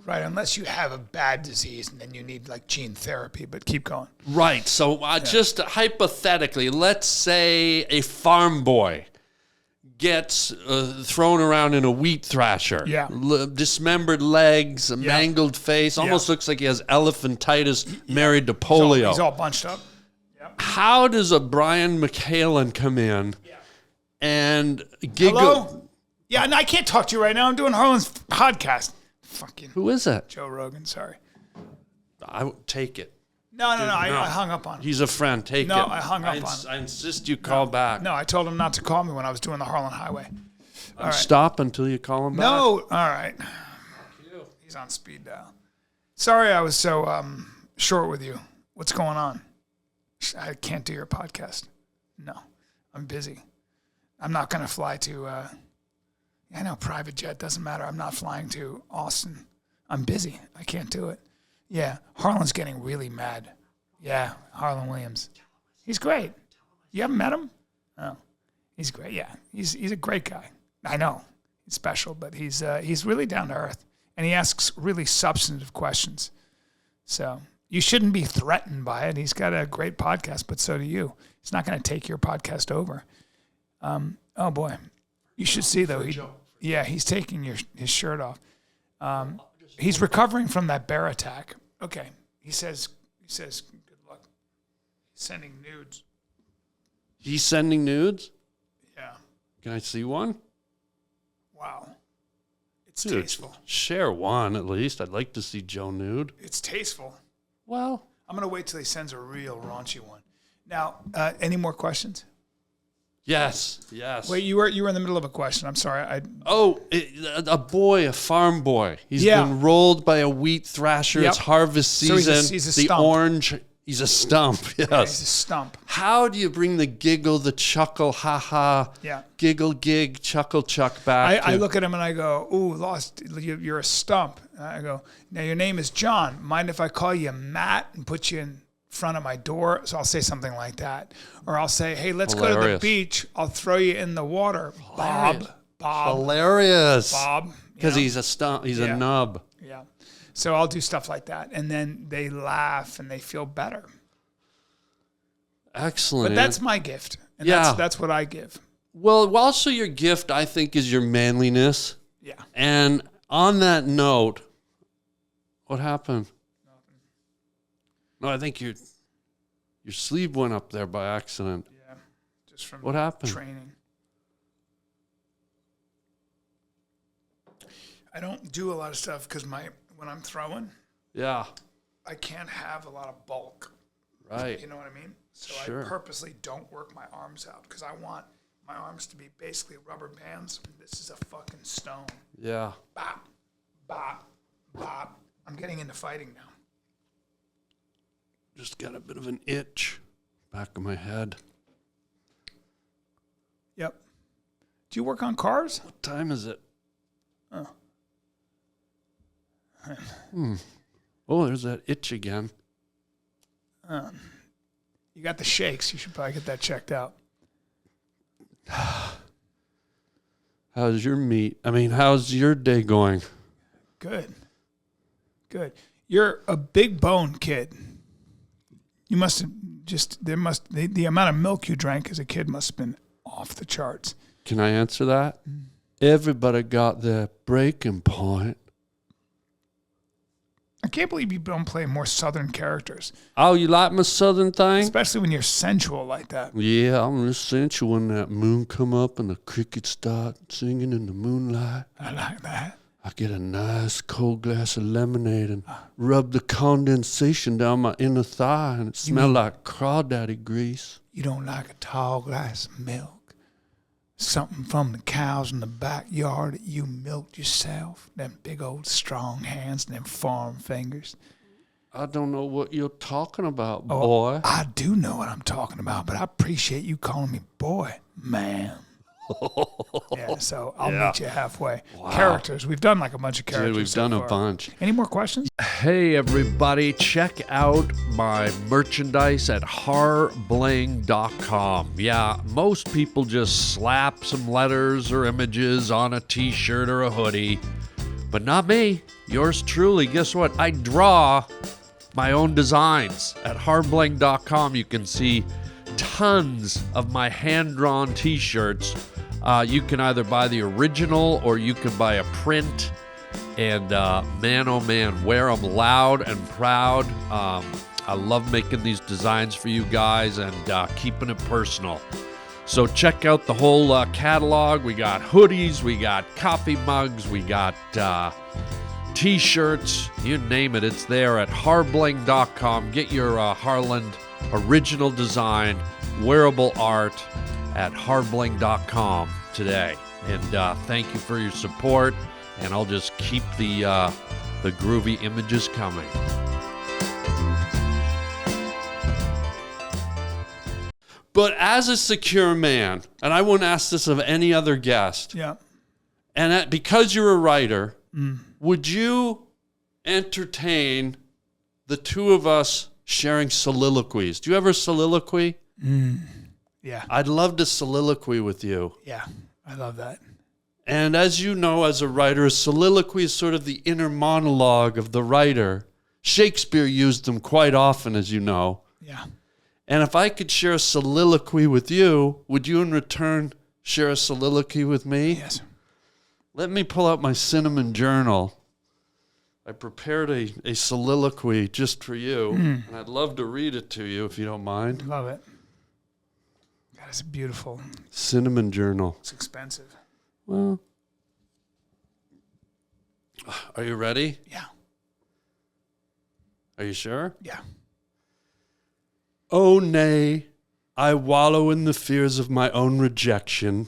Right, unless you have a bad disease and then you need like gene therapy, but keep going. Right. So just hypothetically, let's say a farm boy gets thrown around in a wheat thrasher. Yeah. Dismembered legs, a mangled face. Almost looks like he has elephantitis married to polio. He's all bunched up. How does a Bryan Callen come in and giggle? Hello? Yeah, and I can't talk to you right now. I'm doing Harland's podcast. Fucking Who is that? Joe Rogan, sorry. I would take it. No, I hung up on him. He's a friend. Take it. No, I hung up on him. I insist you call back. No, I told him not to call me when I was doing the Harland Highway. Stop until you call him back. No, all right. He's on speed dial. Sorry I was so short with you. What's going on? I can't do your podcast. No, I'm busy. I'm not going to fly to, I know, private jet, doesn't matter. I'm not flying to Austin. I'm busy. I can't do it. Yeah, Harland's getting really mad. Yeah, Harland Williams. He's great. You haven't met him? Oh, he's great. Yeah, he's a great guy. I know. He's special, but he's really down to earth. And he asks really substantive questions. So you shouldn't be threatened by it. He's got a great podcast, but so do you. He's not going to take your podcast over. Oh, boy. You should see, though. He's taking his shirt off. He's recovering from that bear attack. Okay. He says, good luck. He's sending nudes. He's sending nudes? Yeah. Can I see one? Wow. It's Dude, tasteful. share one at least. I'd like to see Joe nude. It's tasteful. Well, I'm going to wait till he sends a real raunchy one. Now, any more questions? yes. Wait, you were in the middle of a question. I'm sorry. A farm boy. He's Yeah. been rolled by a wheat thrasher. Yep. It's harvest So season. he's a the stump. orange. He's a stump. Yes. He's a stump. How do you bring the giggle, the chuckle, ha-ha, Yeah. giggle, gig, chuckle, chuck back? I look at him and I go, ooh, lost. You're a stump. And I go, now your name is John. Mind if I call you Matt and put you in front of my door? So I'll say something like that. Or I'll say, hey, let's go to the Hilarious. beach. I'll throw you in the water. Hilarious. Bob. Hilarious. Bob. Because he's a stump. He's Yeah. a nub. Yeah. So I'll do stuff like that. And then they laugh and they feel better. Excellent. But that's my gift. And Yeah. that's what I give. Well, also your gift, I think, is your manliness. Yeah. And on that note, what happened? No, I think your sleeve went up there by accident. Yeah. Just from What happened? training. I don't do a lot of stuff because when I'm throwing, Yeah. I can't have a lot of bulk. Right. You know what I mean? So Sure. I purposely don't work my arms out because I want my arms to be basically rubber bands. This is a fucking stone. Yeah. Bop, bop, bop. I'm getting into fighting now. Just got a bit of an itch back of my head. Yep. Do you work on cars? What time is it? Oh. Oh, there's that itch again. You got the shakes. You should probably get that checked out. How's your day going? Good. Good. You're a big bone kid. You must have the amount of milk you drank as a kid must have been off the charts. Can I answer that? Everybody got their breaking point. I can't believe you don't play more Southern characters, Oh, you like my southern thing? especially when you're sensual like that. Yeah, I'm just sensual when that moon come up and the crickets start singing in the moonlight. I like that. I get a nice cold glass of lemonade and rub the condensation down my inner thigh and it smells like crawdaddy grease. You don't like a tall glass of milk. Something from the cows in the backyard that you milked yourself. Them big old strong hands and them farm fingers. I don't know what you're talking about, Oh, boy. I do know what I'm talking about, but I appreciate you calling me boy, man. Yeah, so I'll meet you halfway. Characters. We've done like a bunch of characters. Dude, we've so done a far. bunch. Any more questions? Hey everybody, check out my merchandise at harbling.com. Yeah, most people just slap some letters or images on a t-shirt or a hoodie, but not me. Yours truly. Guess what? I draw my own designs. At harbling.com you can see tons of my hand-drawn t-shirts. You can either buy the original or you can buy a print. And man, oh man, wear them loud and proud. I love making these designs for you guys and keeping it personal. So check out the whole catalog. We got hoodies, we got coffee mugs, we got t-shirts, you name it, it's there at harbling.com. Get your Harland original design, wearable art at harbling.com today. And thank you for your support. And I'll just keep the The groovy image is coming. But as a secure man, and I wouldn't ask this of any other guest, Yeah. and because you're a writer, would you entertain the two of us sharing soliloquies? Do you ever soliloquy? Yeah. I'd love to soliloquy with you. Yeah. I love that. And as you know, as a writer, a soliloquy is sort of the inner monologue of the writer. Shakespeare used them quite often, as you know. Yeah. And if I could share a soliloquy with you, would you in return share a soliloquy with me? Yes. Let me pull out my cinnamon journal. I prepared a soliloquy just for you, and I'd love to read it to you if you don't mind. Love it. God, it's beautiful. Cinnamon journal. It's expensive. Well, are you ready? Yeah. Are you sure? Yeah. Oh, nay, I wallow in the fears of my own rejection.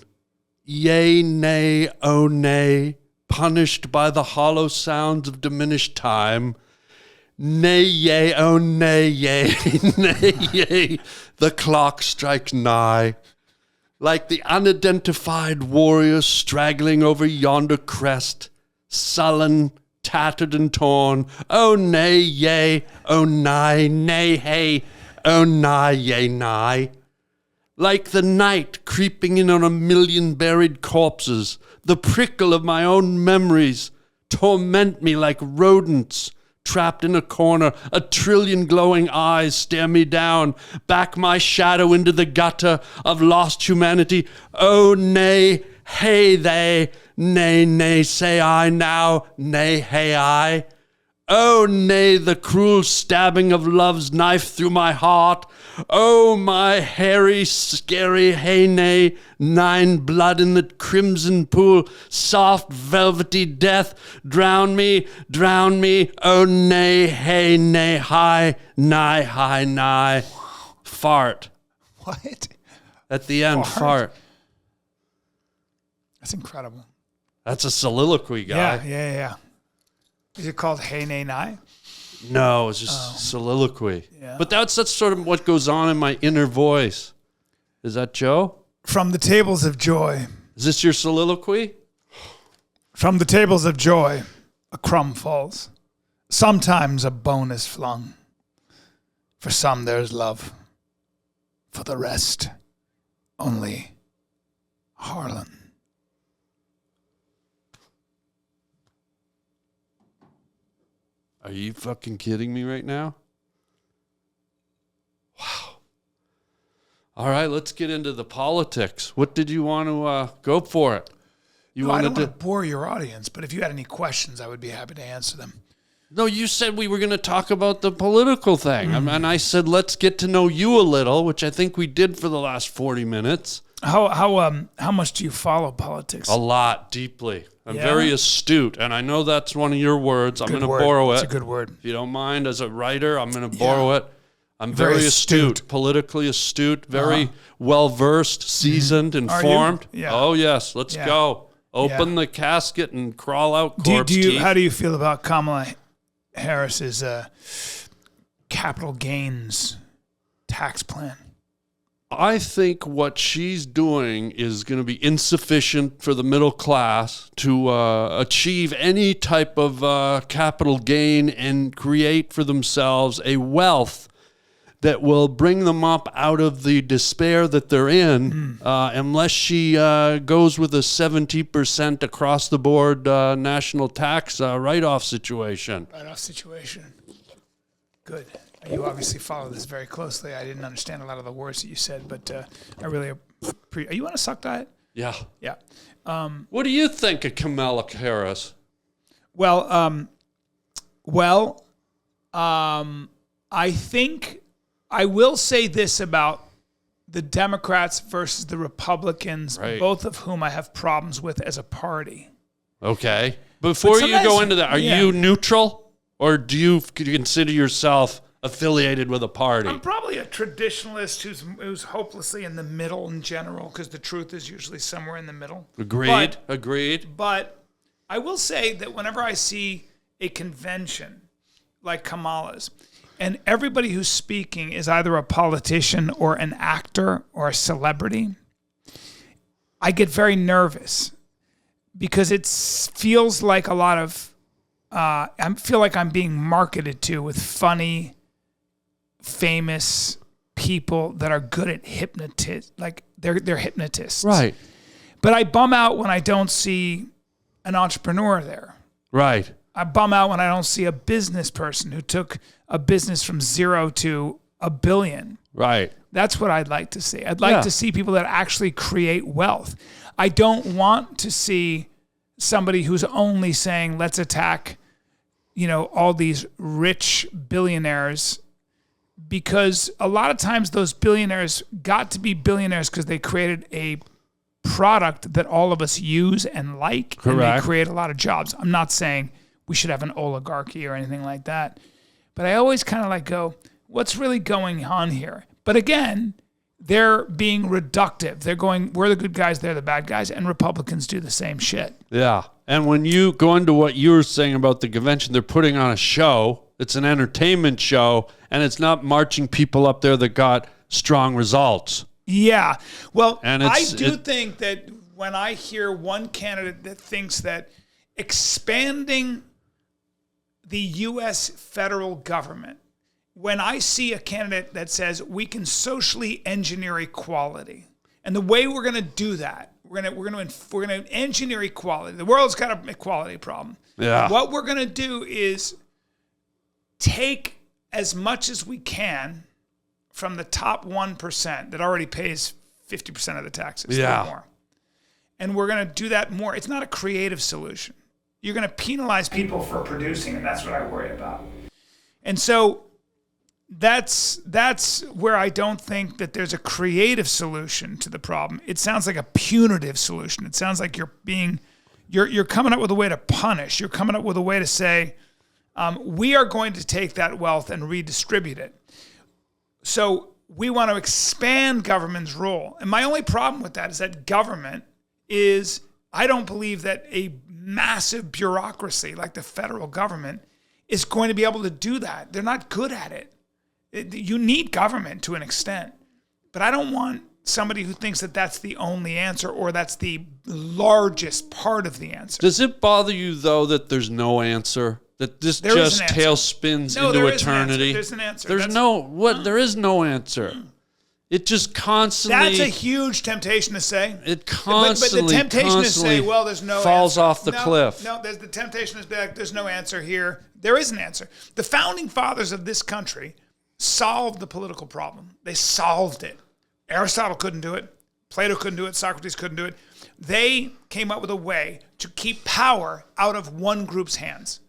Yea, nay, oh, nay, punished by the hollow sounds of diminished time. Nay, yea, oh, nay, yea, nay, yea, the clock strikes nigh. Like the unidentified warrior straggling over yonder crest, sullen, tattered and torn. Oh, nay, yea, oh, nay, nay, hey, oh, nay, yea, nay. Like the night creeping in on a million buried corpses, the prickle of my own memories torment me like rodents trapped in a corner. A trillion glowing eyes stare me down, back my shadow into the gutter of lost humanity. Oh, nay, hey, they, nay, nay, say I now, nay, hey, I. Oh, nay, the cruel stabbing of love's knife through my heart. Oh, my hairy, scary, hey, nay, nine blood in the crimson pool, soft, velvety death, drown me, oh, nay, hey, nay, hi, nigh, fart. What? At the end, fart. That's incredible. That's a soliloquy, guy. Yeah. Is it called Hey Nay Nye? No, it's just soliloquy. Yeah. But that's sort of what goes on in my inner voice. Is that Joe? From the tables of joy. Is this your soliloquy? From the tables of joy, a crumb falls. Sometimes a bone is flung. For some there's love. For the rest, only Harland. Are you fucking kidding me right now? Wow. All right, let's get into the politics. What did you want to go for it? I don't want to bore your audience, but if you had any questions, I would be happy to answer them. No, you said we were going to talk about the political thing. And I said, let's get to know you a little, which I think we did for the last 40 minutes. How much do you follow politics? A lot, deeply. I'm Yeah? very astute, and I know that's one of your words. I'm going to borrow it. It's a good word. If you don't mind, as a writer, I'm going to borrow it. I'm Very very astute, astute. politically astute, very well-versed, seasoned, informed. Yeah. Oh, yes, let's Yeah. go. Open Yeah. the casket and crawl out corpse teeth. How do you feel about Kamala Harris's capital gains tax plan? I think what she's doing is going to be insufficient for the middle class to achieve any type of capital gain and create for themselves a wealth that will bring them up out of the despair that they're in, unless she goes with a 70% across the board national tax write-off situation. Write-off situation. Good. You obviously follow this very closely. I didn't understand a lot of the words that you said, but I really appreciate. Are you on a suck diet? Yeah. Yeah. What do you think of Kamala Harris? I think I will say this about the Democrats versus the Republicans, Right. both of whom I have problems with as a party. Okay. Before you go sometimes- into that, are yeah. you neutral, or do you consider yourself affiliated with a party? I'm probably a traditionalist who's hopelessly in the middle in general, because the truth is usually somewhere in the middle. Agreed. Agreed. But I will say that whenever I see a convention like Kamala's, and everybody who's speaking is either a politician or an actor or a celebrity, I get very nervous because it feels like a lot of, I feel like I'm being marketed to with funny, famous people that are good at like they're hypnotists. Right. But I bum out when I don't see an entrepreneur there. Right. I bum out when I don't see a business person who took a business from 0 to $1 billion. Right. That's what I'd like to see. I'd like to see people that actually create wealth. I don't want to see somebody who's only saying, let's attack, all these rich billionaires, because a lot of times those billionaires got to be billionaires because they created a product that all of us use and like. Correct. And they create a lot of jobs. I'm not saying we should have an oligarchy or anything like that, but I always kind of like go, what's really going on here? But again, they're being reductive. They're going, we're the good guys, they're the bad guys, and Republicans do the same shit. Yeah. And when you go into what you were saying about the convention, they're putting on a show. It's an entertainment show, and it's not marching people up there that got strong results. Yeah. Well, And I do think that when I hear one candidate that thinks that expanding the U.S. federal government, when I see a candidate that says we can socially engineer equality, and the way we're going to do that, we're going to engineer equality. The world's got an equality problem. Yeah. What we're going to do is take as much as we can from the top 1% that already pays 50% of the taxes. Yeah. Or more. And we're going to do that more. It's not a creative solution. You're going to penalize people for producing, and that's what I worry about. And so that's where I don't think that there's a creative solution to the problem. It sounds like a punitive solution. It sounds like you're coming up with a way to punish. You're coming up with a way to say, we are going to take that wealth and redistribute it. So we want to expand government's role. And my only problem with that is that government is, I don't believe that a massive bureaucracy like the federal government is going to be able to do that. They're not good at it. You need government to an extent, but I don't want somebody who thinks that that's the only answer or that's the largest part of the answer. Does it bother you, though, that there's no answer? That this There is just an answer. tail spins No, into there is an answer. eternity? There's an answer. There is no answer. It just constantly... That's a huge temptation to say. It constantly, but the temptation to say, well, there's no falls answer. off the cliff. No, there's the temptation to be like, there's no answer here. There is an answer. The founding fathers of this country solved the political problem. They solved it. Aristotle couldn't do it. Plato couldn't do it. Socrates couldn't do it. They came up with a way to keep power out of one group's hands.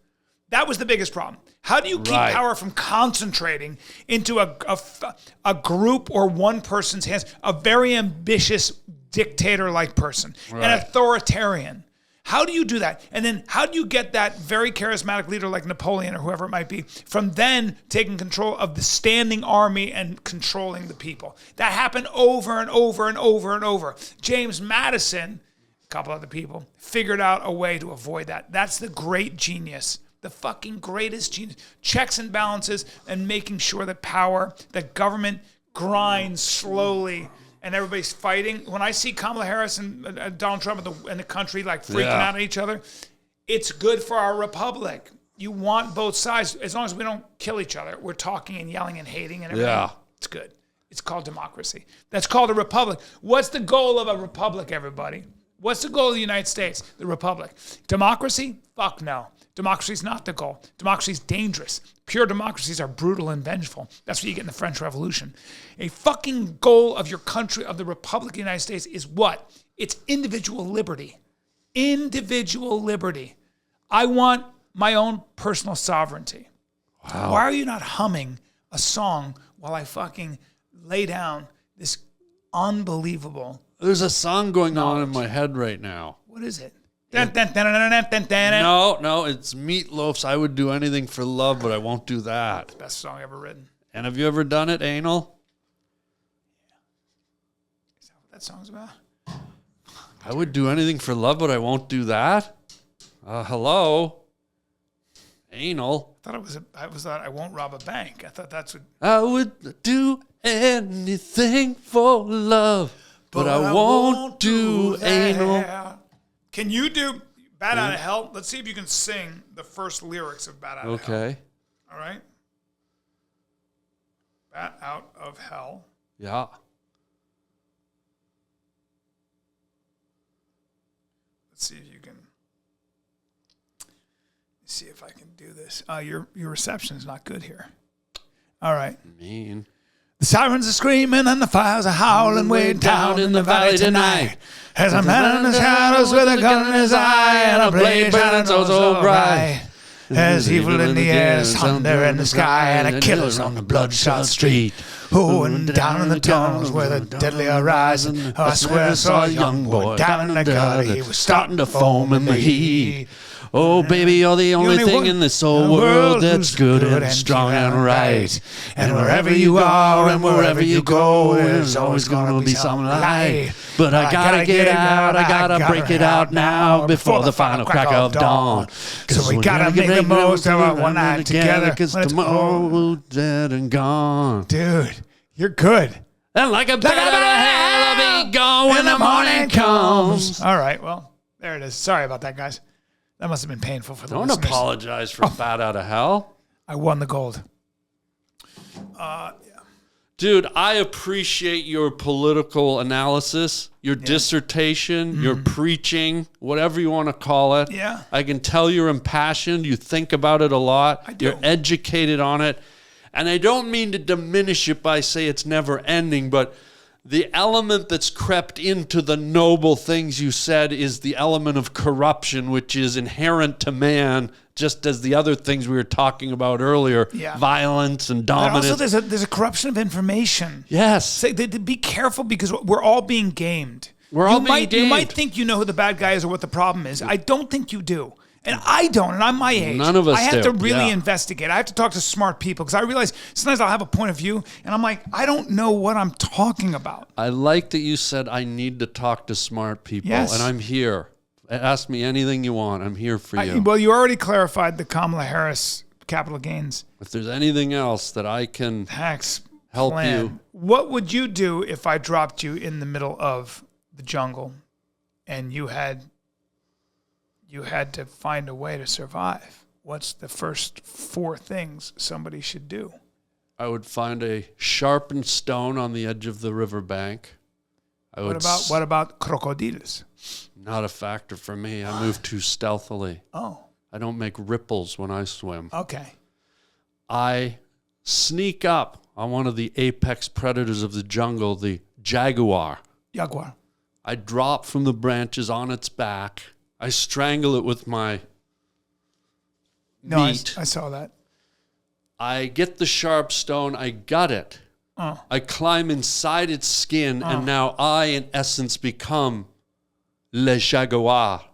That was the biggest problem. How do you keep power from concentrating into a group or one person's hands, a very ambitious dictator-like person, an authoritarian? How do you do that? And then how do you get that very charismatic leader like Napoleon or whoever it might be from then taking control of the standing army and controlling the people? That happened over and over and over and over. James Madison, a couple other people, figured out a way to avoid that. That's the great genius. The fucking greatest genius. Checks and balances and making sure that that government grinds slowly and everybody's fighting. When I see Kamala Harris and Donald Trump and the country like freaking out at each other, it's good for our republic. You want both sides. As long as we don't kill each other, we're talking and yelling and hating and everything. Yeah. It's good. It's called democracy. That's called a republic. What's the goal of a republic, everybody? What's the goal of the United States? The republic. Democracy? Fuck no. Democracy's not the goal. Democracy's dangerous. Pure democracies are brutal and vengeful. That's what you get in the French Revolution. A fucking goal of your country, of the Republic of the United States, is what? It's individual liberty. Individual liberty. I want my own personal sovereignty. Wow. Why are you not humming a song while I fucking lay down this unbelievable... There's a song going on in my head right now. What is it? No, it's Meatloaf's I Would Do Anything for Love, but I Won't Do That. Best song ever written. And have you ever done it, anal? Yeah. Is that what that song's about? I would do anything for love, but I won't do that? Hello? Anal. I thought I won't rob a bank. I thought that's what. I would do anything for love, but I won't do anal. Can you do Bat Out of Hell? Let's see if you can sing the first lyrics of Bat Out of Hell. Okay. All right. Bat Out of Hell. Yeah. Let's see if you can. See if I can do this. Your reception is not good here. All right. Mean. The sirens are screaming and the fires are howling way down in the valley tonight. As a man in the shadows with a gun in his eye and a blade shining so bright. There's evil in the air, there's thunder in the sky, and a killer's on the bloodshot street. Oh, and down in the tunnels where the deadly are rising, I swear I saw a young boy down in the gutter. He was starting to foam in the heat. Oh, baby, you're the only thing in this whole world that's good and strong and right. And wherever you are and wherever you go, there's always going to be some light. But I gotta get out, I gotta break it out now before the final crack of dawn. So we gotta make the most of our one night together, cause tomorrow's dead and gone. Dude, you're good. And like a bat out of hell, I'll be gone when the morning comes. All right, well, there it is. Sorry about that, guys. That must have been painful for the Don't listeners. apologize for Bat Out of Hell. I won the gold. Dude, I appreciate your political analysis, your dissertation, your preaching, whatever you want to call it. Yeah. I can tell you're impassioned. You think about it a lot. I do. You're educated on it. And I don't mean to diminish it by say it's never ending, but the element that's crept into the noble things you said is the element of corruption, which is inherent to man, just as the other things we were talking about earlier, violence and But dominance. also, there's a corruption of information. Yes. Say, be careful because we're all being gamed. We're all being You might gamed. think you know who the bad guy is or what the problem is. I don't think you do. And I don't, and I'm my age. None of us I have do. to really Yeah. investigate. I have to talk to smart people because I realize sometimes I'll have a point of view, and I'm like, I don't know what I'm talking about. I like that you said I need to talk to smart people, Yes. and I'm here. Ask me anything you want. I'm here for you. Well, you already clarified the Kamala Harris capital gains If there's anything else that I can tax help plan. you. What would you do if I dropped you in the middle of the jungle and you had to find a way to survive? What's the first 4 things somebody should do? I would find a sharpened stone on the edge of the riverbank. What about crocodiles? Not a factor for me. I move too stealthily. Oh, I don't make ripples when I swim. okay. I sneak up on one of the apex predators of the jungle, the jaguar. Jaguar. I drop from the branches on its back. I strangle it with my No, meat. I saw that. I get the sharp stone. I gut it. Oh. I climb inside its skin, and now I, in essence, become le jaguar.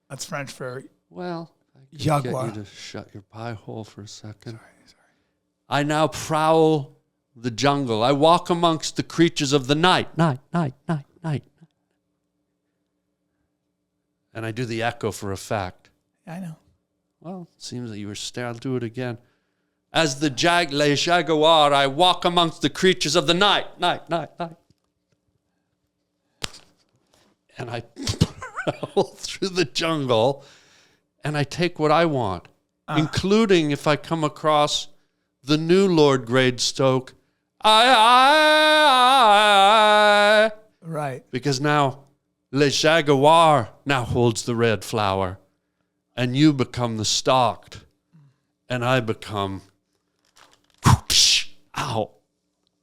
That's French for Well, I could Jaguar. get you to shut your pie hole for a second. Sorry. I now prowl the jungle. I walk amongst the creatures of the night. Night. And I do the echo for effect. I know. Well, it seems that you were I'll do it again. As the le jaguar, I walk amongst the creatures of the night. And I prowl through the jungle, and I take what I want, including if I come across the new Lord Greystoke. Right. Because now le jaguar now holds the red flower, and you become the stalked, and I become... Ow.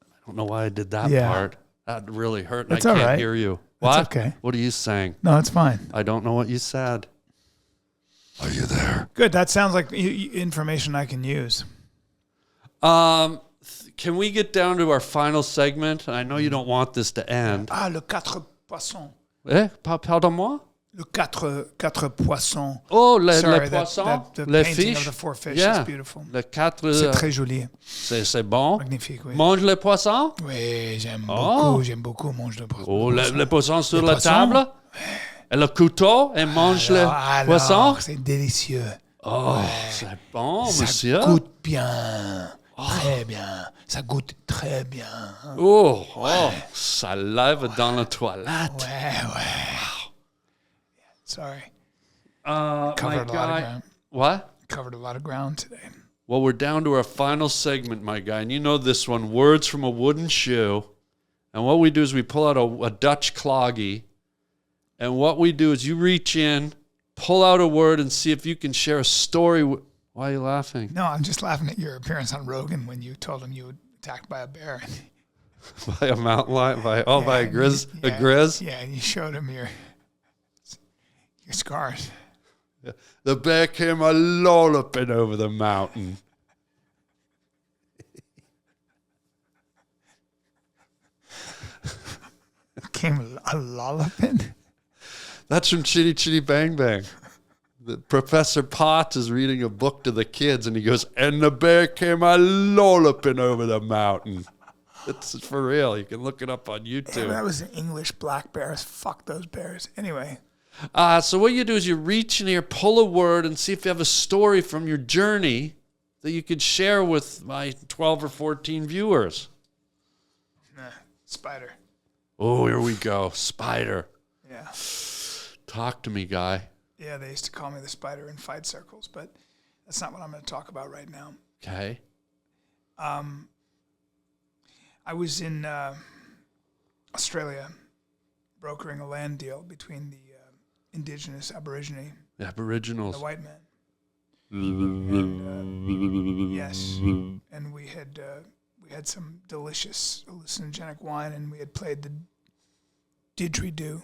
I don't know why I did that part. That really hurt, and It's I all can't right. hear you. It's What? okay. What are you saying? No, it's fine. I don't know what you said. Are you there? Good. That sounds like information I can use. Can we get down to our final segment? I know you don't want this to end. Le 4 poissons. Pardon-moi? Le 4 poissons. Oh, les Sorry, poissons, the les painting fiches. of the 4 fish Yeah. is beautiful. Les 4... C'est très joli. C'est bon. Magnifique, oui. Mange les poissons? Oui, j'aime beaucoup manger le poisson. Oh, les poissons sur Les la poissons? table? Et le couteau? Et mange les poissons? C'est délicieux. C'est bon, Ça monsieur. goûte bien. Très bien. Ça goûte très bien. Oh, ça lève dans la toilette. Ouais. Sorry. My Covered a lot of guy. ground. What? Covered a lot of ground today. Well, we're down to our final segment, my guy. And you know this one, words from a wooden shoe. And what we do is we pull out a Dutch cloggy. And what we do is you reach in, pull out a word, and see if you can share a story. Why are you laughing? No, I'm just laughing at your appearance on Rogan when you told him you were attacked by a bear. By a mountain lion? By a grizz? Yeah, and you showed him your scars. The bear came a lolloping over the mountain. Came a lolloping? That's from Chitty Chitty Bang Bang. The Professor Potts is reading a book to the kids, and he goes, and the bear came a lolloping over the mountain. It's for real. You can look it up on YouTube. Yeah, that was an English black bears. Fuck those bears. Anyway. So what you do is you reach in here, pull a word, and see if you have a story from your journey that you could share with my 12 or 14 viewers. Spider. Oh, here we go. Spider. Yeah. Talk to me, guy. Yeah, they used to call me the spider in fight circles, but that's not what I'm going to talk about right now. Okay. I was in Australia brokering a land deal between the indigenous Aborigine Aboriginals. and the white man. Yes. And we had some delicious hallucinogenic wine, and we had played the didgeridoo.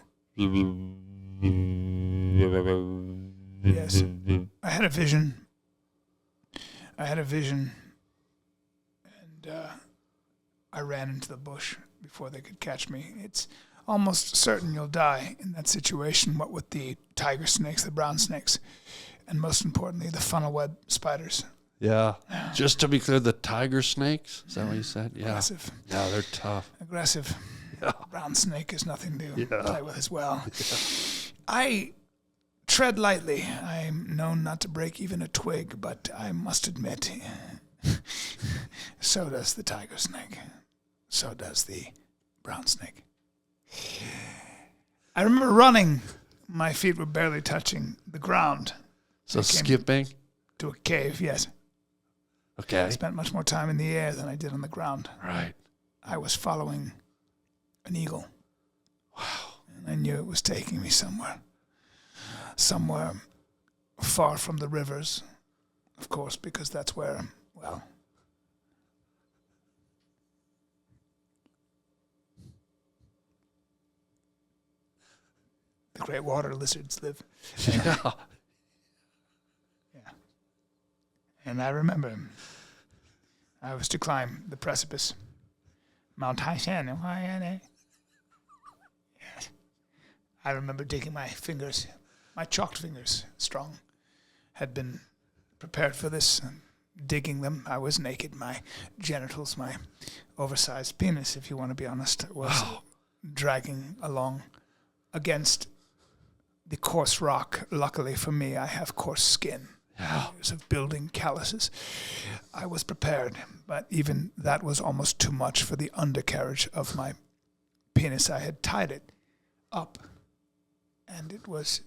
Yes. I had a vision. And I ran into the bush before they could catch me. It's almost certain you'll die in that situation, what with the tiger snakes, the brown snakes, and most importantly, the funnel web spiders. Yeah. Just to be clear, the tiger snakes? Is that what you said? Yeah. Aggressive. Yeah, they're tough. Aggressive. Yeah. Brown snake is nothing to play with as well. I tread lightly. I'm known not to break even a twig, but I must admit, so does the tiger snake. So does the brown snake. I remember running. My feet were barely touching the ground. So skipping? To a cave, yes. Okay. I spent much more time in the air than I did on the ground. Right. I was following an eagle. Wow. And I knew it was taking me somewhere. Somewhere far from the rivers, of course, because that's where, well, the great water lizards live. Yeah. Yeah. And I remember I was to climb the precipice, Mount Haishan. Yes. I remember digging my fingers, my chalked fingers, strong, had been prepared for this, digging them. I was naked. My genitals, my oversized penis, if you want to be honest, was dragging along against the coarse rock. Luckily for me, I have coarse skin. Years of building calluses. I was prepared, but even that was almost too much for the undercarriage of my penis. I had tied it up, and its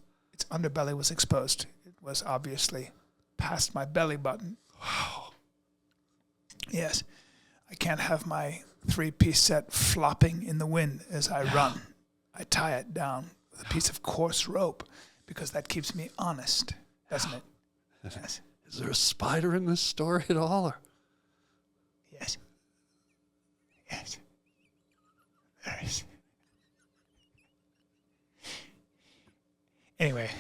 underbelly was exposed. It was obviously past my belly button. Wow. Yes, I can't have my 3-piece set flopping in the wind as I run. I tie it down with a piece of coarse rope because that keeps me honest, doesn't it? Yes. Is there a spider in this story at all? Or? Yes. Yes. There is. Anyway,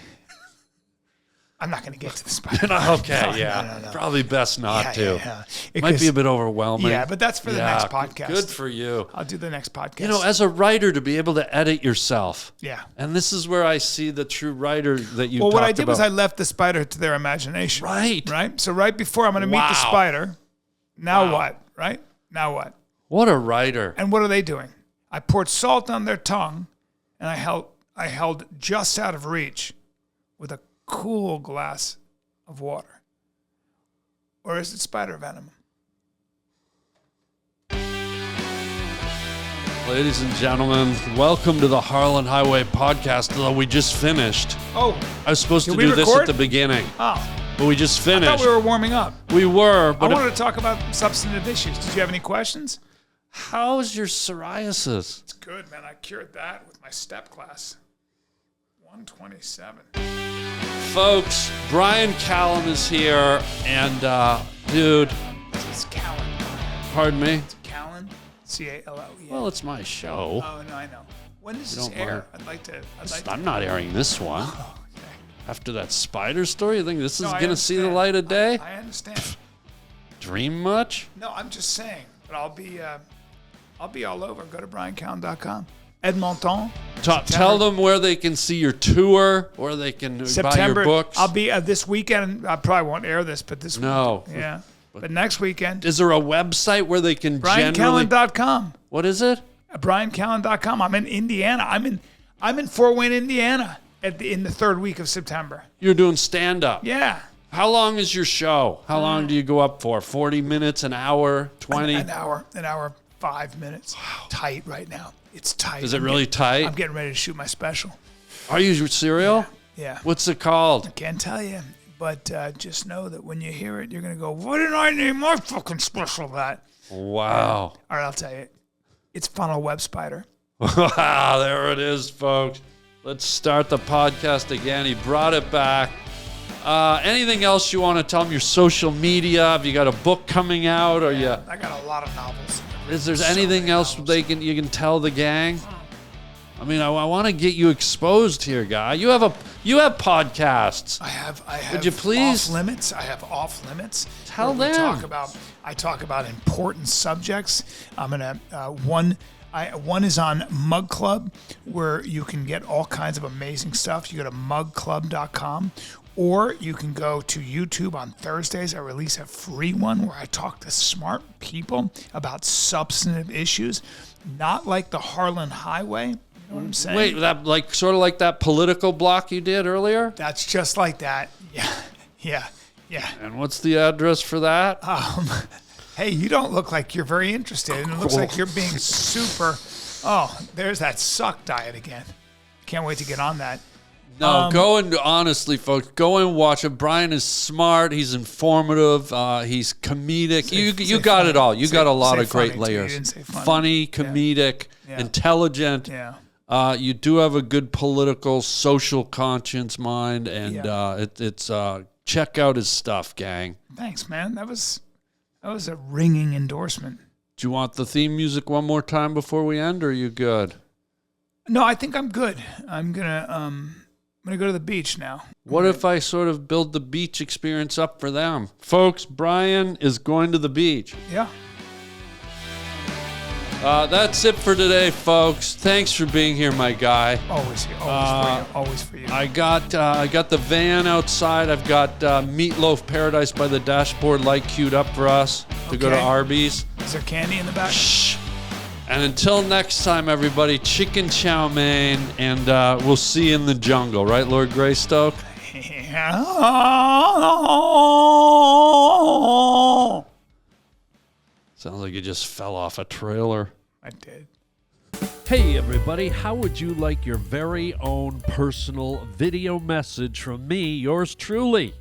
I'm not going to get to the spider. Okay, no. Probably best not to. Yeah. It might be a bit overwhelming. Yeah, but that's for the next podcast. Good for you. I'll do the next podcast. You know, as a writer, to be able to edit yourself. Yeah. And this is where I see the true writer that you Well, what I talked did about. was I left the spider to their imagination. Right. Right? So right before I'm going to meet the spider, now what? Right? Now what? What a writer. And what are they doing? I poured salt on their tongue, and I held just out of reach with a cool glass of water? Or is it spider venom? Ladies and gentlemen, welcome to the Harland Highway podcast, although we just finished. Oh, I was supposed to Did we do this record? at the beginning, oh. but we just I finished. thought we were warming up. We were, I but wanted to talk about substantive issues. Did you have any questions? how's your psoriasis? It's good, man. I cured that with my step class. 127. Folks, Bryan Callen is here, and dude, It's Callen. pardon me? It's Callen. C-A-L-L-E-N. Well, it's my show. Oh, no, I know. When does You this don't air? mind. I'd like to. I'm not airing this one. Oh, okay. After that spider story, you think this is No, I going to see the understand. light of day? I understand. Dream much? No, I'm just saying. But I'll be all over. Go to bryancallen.com. Edmonton. Tell them where they can see your tour, where they can September. buy your books. I'll be this weekend. I probably won't air this, but this No. weekend. Yeah. But next weekend, Is there a website where they can generally... bryancallen.com. What is it? bryancallen.com. I'm in Indiana. I'm in Fort Wayne, Indiana in the third week of September. You're doing stand-up. Yeah. How long is your show? How long do you go up for? 40 minutes, an hour, 20? An hour, 5 minutes. Tight right now. It's tight. Is it really tight? I'm getting ready to shoot my special. Are you serial? Yeah. What's it called? Can't tell you, but just know that when you hear it, you're going to go, what did I name my fucking special that? Wow. All right, I'll tell you. It's Funnel Web Spider. Wow, there it is, folks. Let's start the podcast again. He brought it back. Anything else you want to tell them? Your social media? Have you got a book coming out? Or you? I got a lot of novels. Is there So anything many else novels. you can tell the gang? I mean, I want to get you exposed here, guy. You have podcasts. I have. Would you please? Off limits. I have off limits. Tell where we them. I talk about important subjects. I'm gonna one is on Mug Club, where you can get all kinds of amazing stuff. You go to mugclub.com, or you can go to YouTube on Thursdays. I release a free one where I talk to smart people about substantive issues, not like the Harland Highway. You know what I'm saying? Wait, that sort of like that political block you did earlier? That's just like that. Yeah. And what's the address for that? Hey, you don't look like you're very interested, and it looks like you're being super. Oh, there's that suck diet again. Can't wait to get on that. No, honestly, folks, go and watch it. Bryan is smart. He's informative. He's comedic. You got funny. it all. You got a lot Say of great funny, too. You layers. didn't say funny. Funny, comedic, Yeah. intelligent. Yeah. You do have a good political, social conscience mind, and it's check out his stuff, gang. Thanks, man. That was a ringing endorsement. Do you want the theme music one more time before we end, or are you good? No, I think I'm good. I'm gonna go to the beach now. What if I sort of build the beach experience up for them? Folks, Bryan is going to the beach. Yeah. That's it for today, folks. Thanks for being here, my guy. Always here. Always for you. Always for you. I got the van outside. I've got Meatloaf Paradise by the dashboard light queued up for us to go to Okay. Arby's. Is there candy in the back? Shh. And until next time, everybody, chicken chow mein, and we'll see you in the jungle, right, Lord Greystoke? Sounds like you just fell off a trailer. I did. Hey everybody, how would you like your very own personal video message from me, yours truly?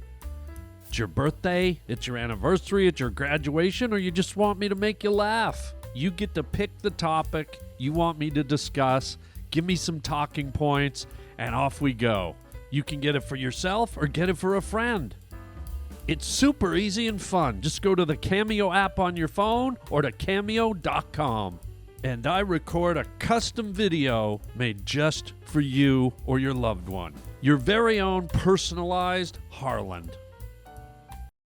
It's your birthday, it's your anniversary, it's your graduation, or you just want me to make you laugh? You get to pick the topic you want me to discuss, give me some talking points, and off we go. You can get it for yourself or get it for a friend. It's super easy and fun. Just go to the Cameo app on your phone or to cameo.com. And I record a custom video made just for you or your loved one. Your very own personalized Harland.